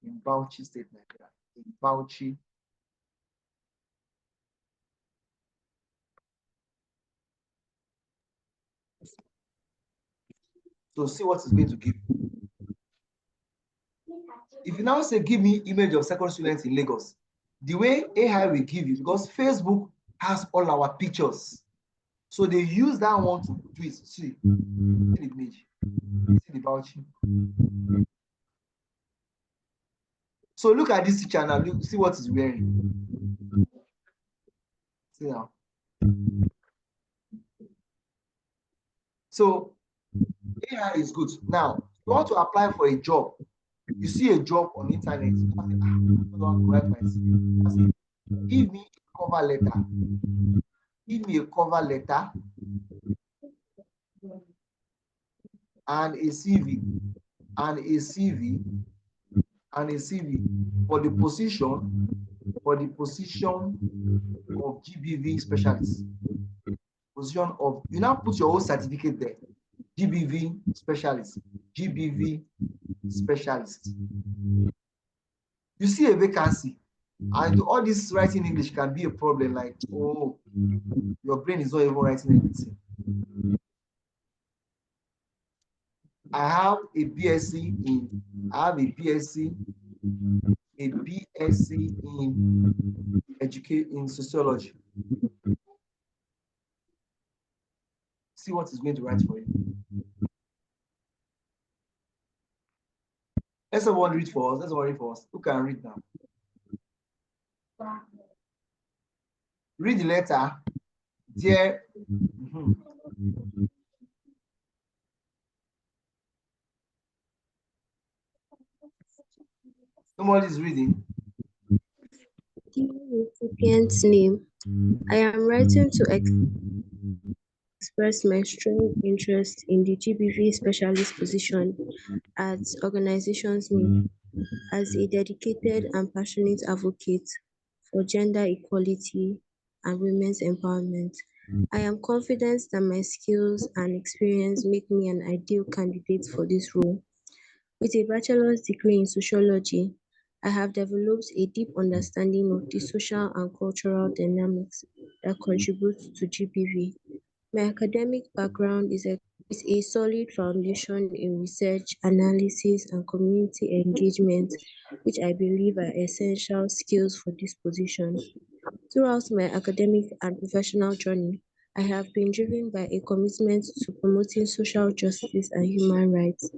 in Bauchi State, Nigeria. In Bauchi. So see what it's going to give. If you now say, give me image of secondary students in Lagos, the way AI will give you, because Facebook has all our pictures. So they use that one to do it. See the image. See the vouching. So look at this teacher now. Look, see what he's wearing. See now. So AI is good. Now, you want to apply for a job. You see a job on the internet. You say, give me a cover letter. Give me a cover letter and a CV and a CV and a CV for the position of GBV specialist. Position of, you now put your own certificate there. GBV specialist. GBV specialist. You see a vacancy, and all this writing English can be a problem, like, oh, your brain is not even writing anything. I have a BSc in sociology. See what is going to write for you. Let's someone read for us. Let's read for us. Who can read now? Read the letter. Dear. Somebody is reading. Dear recipient's name, I am writing to express my strong interest in the GBV specialist position at organization's name. As a dedicated and passionate advocate for gender equality and women's empowerment, I am confident that my skills and experience make me an ideal candidate for this role. With a bachelor's degree in sociology, I have developed a deep understanding of the social and cultural dynamics that contribute to GBV. My academic background is a solid foundation in research, analysis, and community engagement, which I believe are essential skills for this position. Throughout my academic and professional journey, I have been driven by a commitment to promoting social justice and human rights.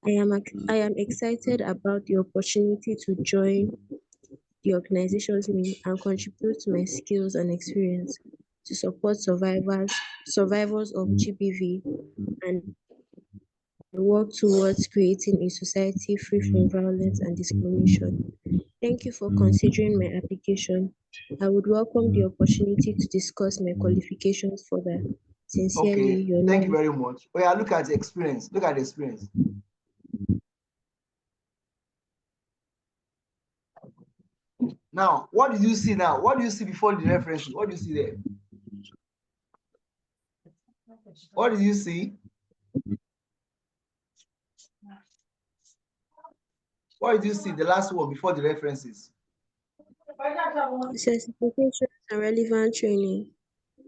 I am excited about the opportunity to join the organization's name and contribute my skills and experience to support survivors of GBV and work towards creating a society free from violence and discrimination. Thank you for considering my application. I would welcome the opportunity to discuss my qualifications further. Sincerely, Okay, your thank you name. very much. Oh yeah, look at the experience. Look at the experience. Now, what do you see now? What do you see before the references? What do you see there? What do you see? What did you see? The last one before the references. Certification and relevant training.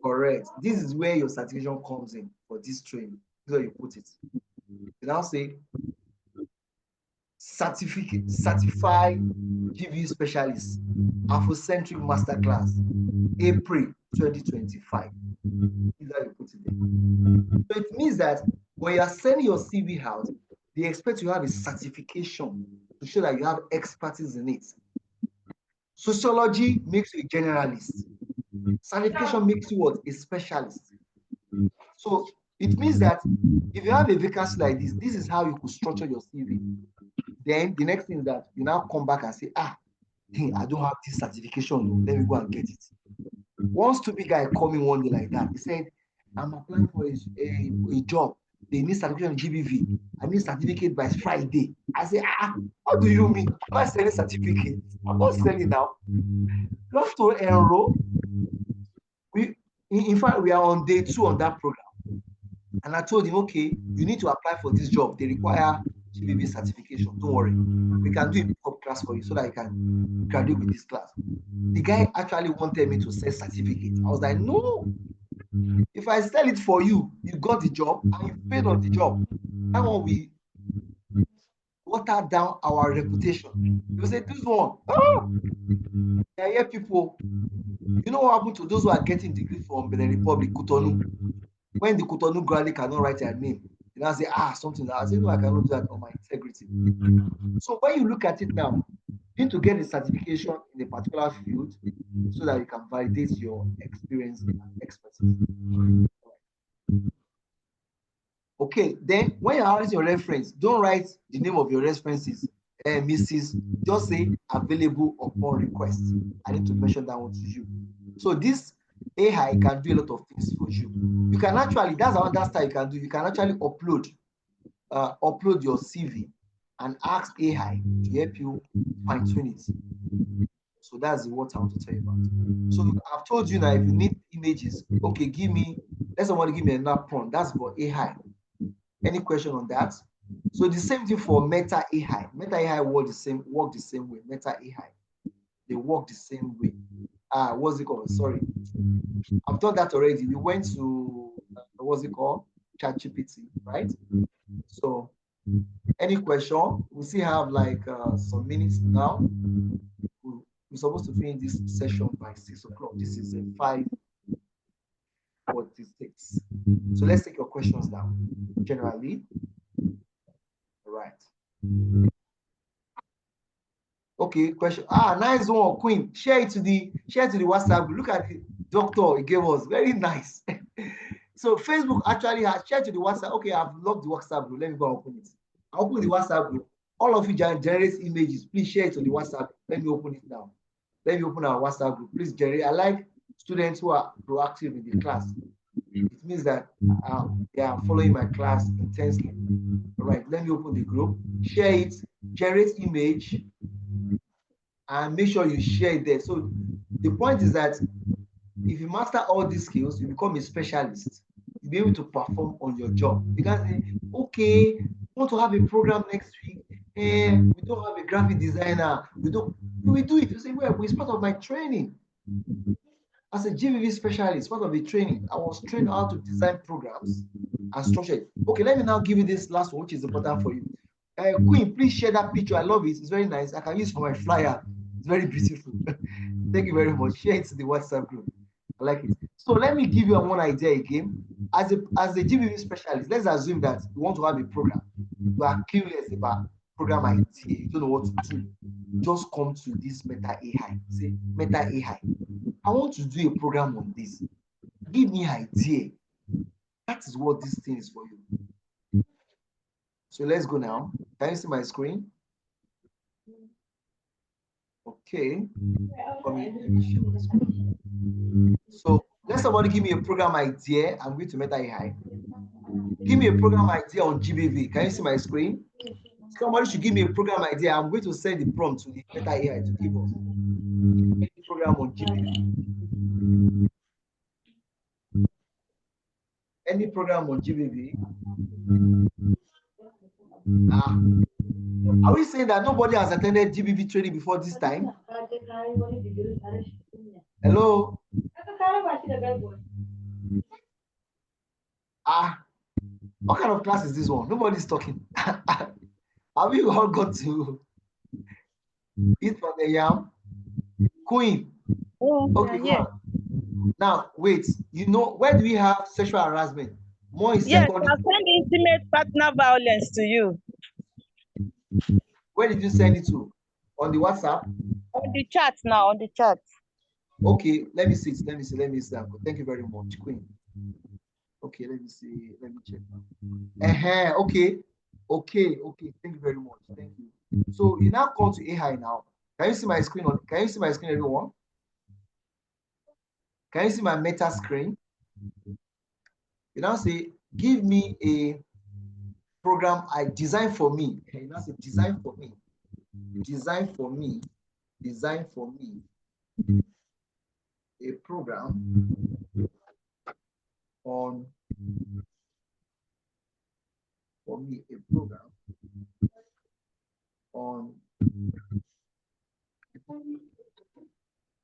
Correct. This is where your certification comes in for this training. This is where you put it. You now say certified GV specialist, Afrocentric Masterclass, April 2025. Is that you put it there. So it means that when you are sending your CV out, they expect you to have a certification to show that you have expertise in it. Sociology makes you a generalist. Certification makes you what? A specialist. So it means that if you have a vacancy like this, this is how you could structure your CV. Then the next thing is that you now come back and say, hey, I don't have this certification. Let me go and get it. One stupid guy called me one day like that. He said, I'm applying for a job. They need certification in GBV. I need certificate by Friday. I say, what do you mean? I'm not selling certificates. I'm not selling now. You have to enroll. In fact, we are on day 2 on that program. And I told him, okay, you need to apply for this job. They require GBV certification. Don't worry. We can do a pickup class for you so that you can graduate with this class. The guy actually wanted me to sell certificates. I was like, no. If I sell it for you, you got the job and you paid on the job. That one water down our reputation. You say, this one, oh, I hear people, you know what happened to those who are getting degrees from Benin Republic, Cotonou? When the Cotonou gradually cannot write their name, they now say, something that I say, no, I cannot do that on my integrity. So when you look at it now, you need to get a certification in a particular field so that you can validate your experience and expertise. Okay, then when you're writing your reference, don't write the name of your references, Mrs. Just say available upon request. I need to mention that one to you. So this AI can do a lot of things for you. You can actually, that's another style you can do. You can actually upload your CV and ask AI to help you fine-tune it. So that's what I want to tell you about. So I've told you now, if you need images, okay, let somebody give me another prompt. That's for AI. Any question on that? So the same thing for Meta AI. Meta AI work the same way. Meta AI, they work the same way. What's it called? Sorry, I've done that already. We went to what's it called? ChatGPT, right? So any question? We still have like some minutes now. We're supposed to finish this session by 6 o'clock. This is 5:46. So let's take your questions now. Generally, all right. Okay, question. Nice one, Queen. Share it to the WhatsApp. Look at the doctor he gave us. Very nice. So Facebook actually has shared to the WhatsApp. Okay, I've logged the WhatsApp group. Let me go open it. I'll open the WhatsApp group. All of you generate images. Please share it to the WhatsApp. Let me open it now. Let me open our WhatsApp group. Please generate. I like students who are proactive in the class. It means that they are following my class intensely. All right, let me open the group. Share it. Generate image. And make sure you share it there. So the point is that if you master all these skills, you become a specialist. You'll be able to perform on your job. You can say, okay, we want to have a program next week. We don't have a graphic designer. We do it. You say, well, it's part of my training. As a GBV specialist, part of the training, I was trained how to design programs and structure it. Okay, let me now give you this last one, which is important for you. Queen, please share that picture. I love it. It's very nice. I can use it for my flyer. It's very beautiful. Thank you very much. Share it to the WhatsApp group. I like it. So let me give you one idea again. As a GBV specialist, let's assume that you want to have a program. You are curious about program idea. You don't know what to do. Just come to this Meta AI. Say, Meta AI, I want to do a program on this. Give me an idea. That is what this thing is for you. So let's go now. Can you see my screen? Okay. So let somebody give me a program idea. I'm going to Meta AI. Give me a program idea on GBV. Can you see my screen? Somebody should give me a program idea. I'm going to send the prompt to the Meta AI to give us any program on GBV. Any program on GBV. Are we saying that nobody has attended GBV training before this time? Hello? What kind of class is this one? Nobody's talking. Have you all got to eat from the yam? Queen. Okay, yeah. Now, wait. You know, where do we have sexual harassment? More in Yes, secondary. I'll send intimate partner violence to you. Where did you send it to? On the WhatsApp? On the chat now, on the chat. Okay, let me see it. Let me see. Thank you very much, Queen. Okay, let me see. Let me check now. Okay. Thank you very much. Thank you. So you now come to AI now. Can you see my screen? Can you see my screen, everyone? Can you see my Meta screen? You now say, give me a program I design for me. You now say, design for me. Design for me. Design for me. A program on for me a program on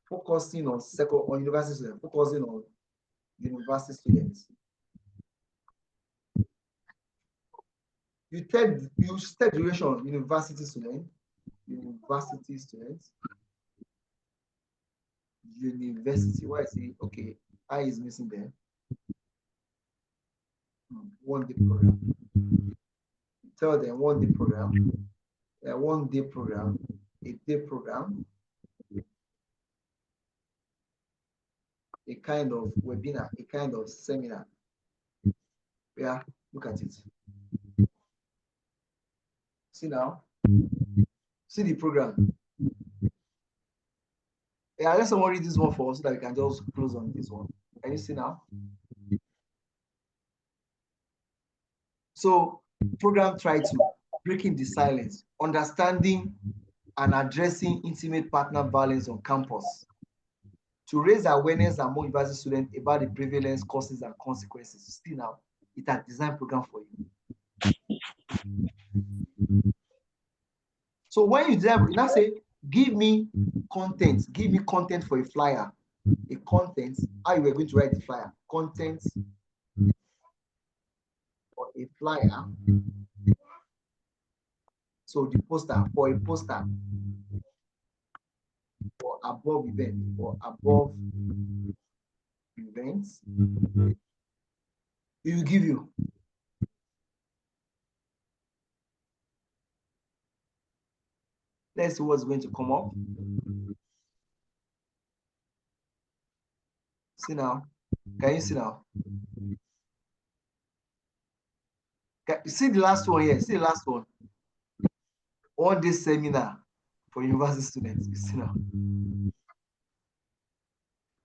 focusing on university students, focusing on university students. You set duration, university student, why I say, okay, I is missing there. 1 day program. Tell them 1 day program, a 1 day program, a day program, a kind of webinar, a kind of seminar. Yeah, look at it. See now? See the program. Yeah, let someone read this one for us so that we can just close on this one. Can you see now? So, program try to breaking the silence, understanding and addressing intimate partner violence on campus, to raise awareness among university students about the prevalence, causes, and consequences. See now, it has designed program for you. So when you design, you now say, give me content for a flyer. A content, how you are going to write the flyer? Content for a flyer. So the poster, for a poster, for above events, it will give you. Let's see what's going to come up. See now. Can you see now? You see the last one here? See the last one. 1 day seminar for university students. You see now.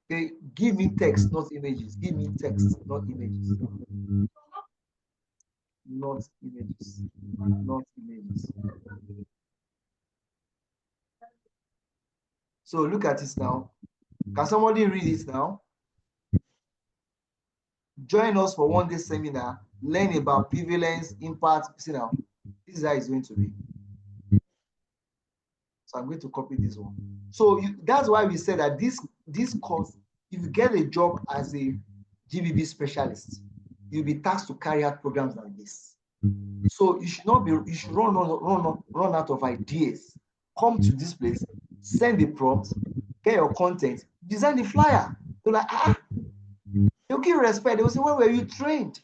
Okay, give me text, not images. Give me text, not images. Not images. Not images. So look at it now. Can somebody read it now? Join us for 1 day seminar. Learn about prevalence, impact. See now. This is how it's going to be. So I'm going to copy this one. So that's why we said that this course, if you get a job as a GBV specialist, you'll be tasked to carry out programs like this. So you should run out of ideas. Come to this place, send the prompt, get your content, design the flyer. They're like, they'll give respect. They will say, where were you trained?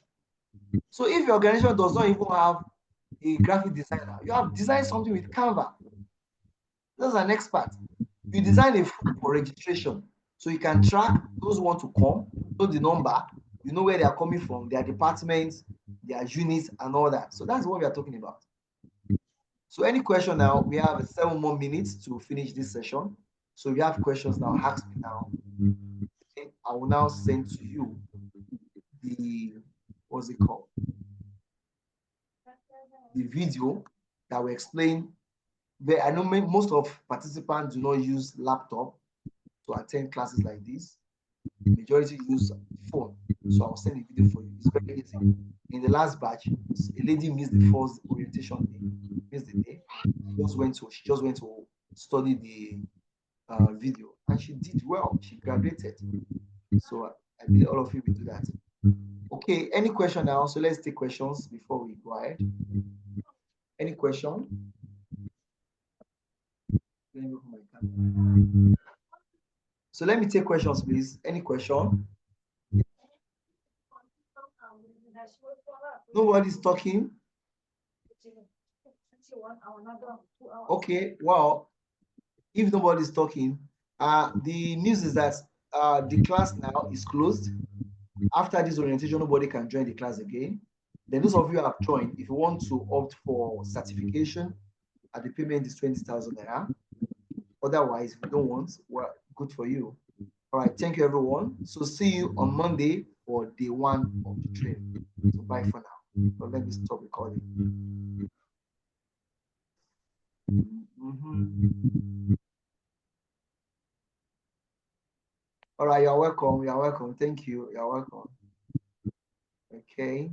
So if your organization does not even have a graphic designer, you have designed something with Canva. That's an expert. You design a form for registration so you can track those who want to come, know the number, you know where they are coming from, their departments, their units, and all that. So that's what we are talking about. So any question now, we have 7 more minutes to finish this session. So if you have questions now, ask me now. Okay, I will now send to you the, what's it called? The video that will explain. I know most of participants do not use laptop to attend classes like this. The majority use phone. So I'll send a video for you. It's very easy. In the last batch, a lady missed the first orientation day. Missed the day. She just went to study the video, and she did well. She graduated. So I believe all of you will do that. Okay, any question now? So let's take questions before we go ahead. Any question? Let me open my camera. So let me take questions, please. Any question? Nobody's talking. Okay, well, if nobody's talking, the news is that the class now is closed. After this orientation, nobody can join the class again. Then those of you who have joined, if you want to opt for certification, the payment is 20,000 naira. Otherwise, if you don't want, well, good for you. All right, thank you, everyone. So see you on Monday for day 1 of the training. So bye for now. So let me stop recording. All right, you're welcome. You're welcome. Thank you. You're welcome. Okay.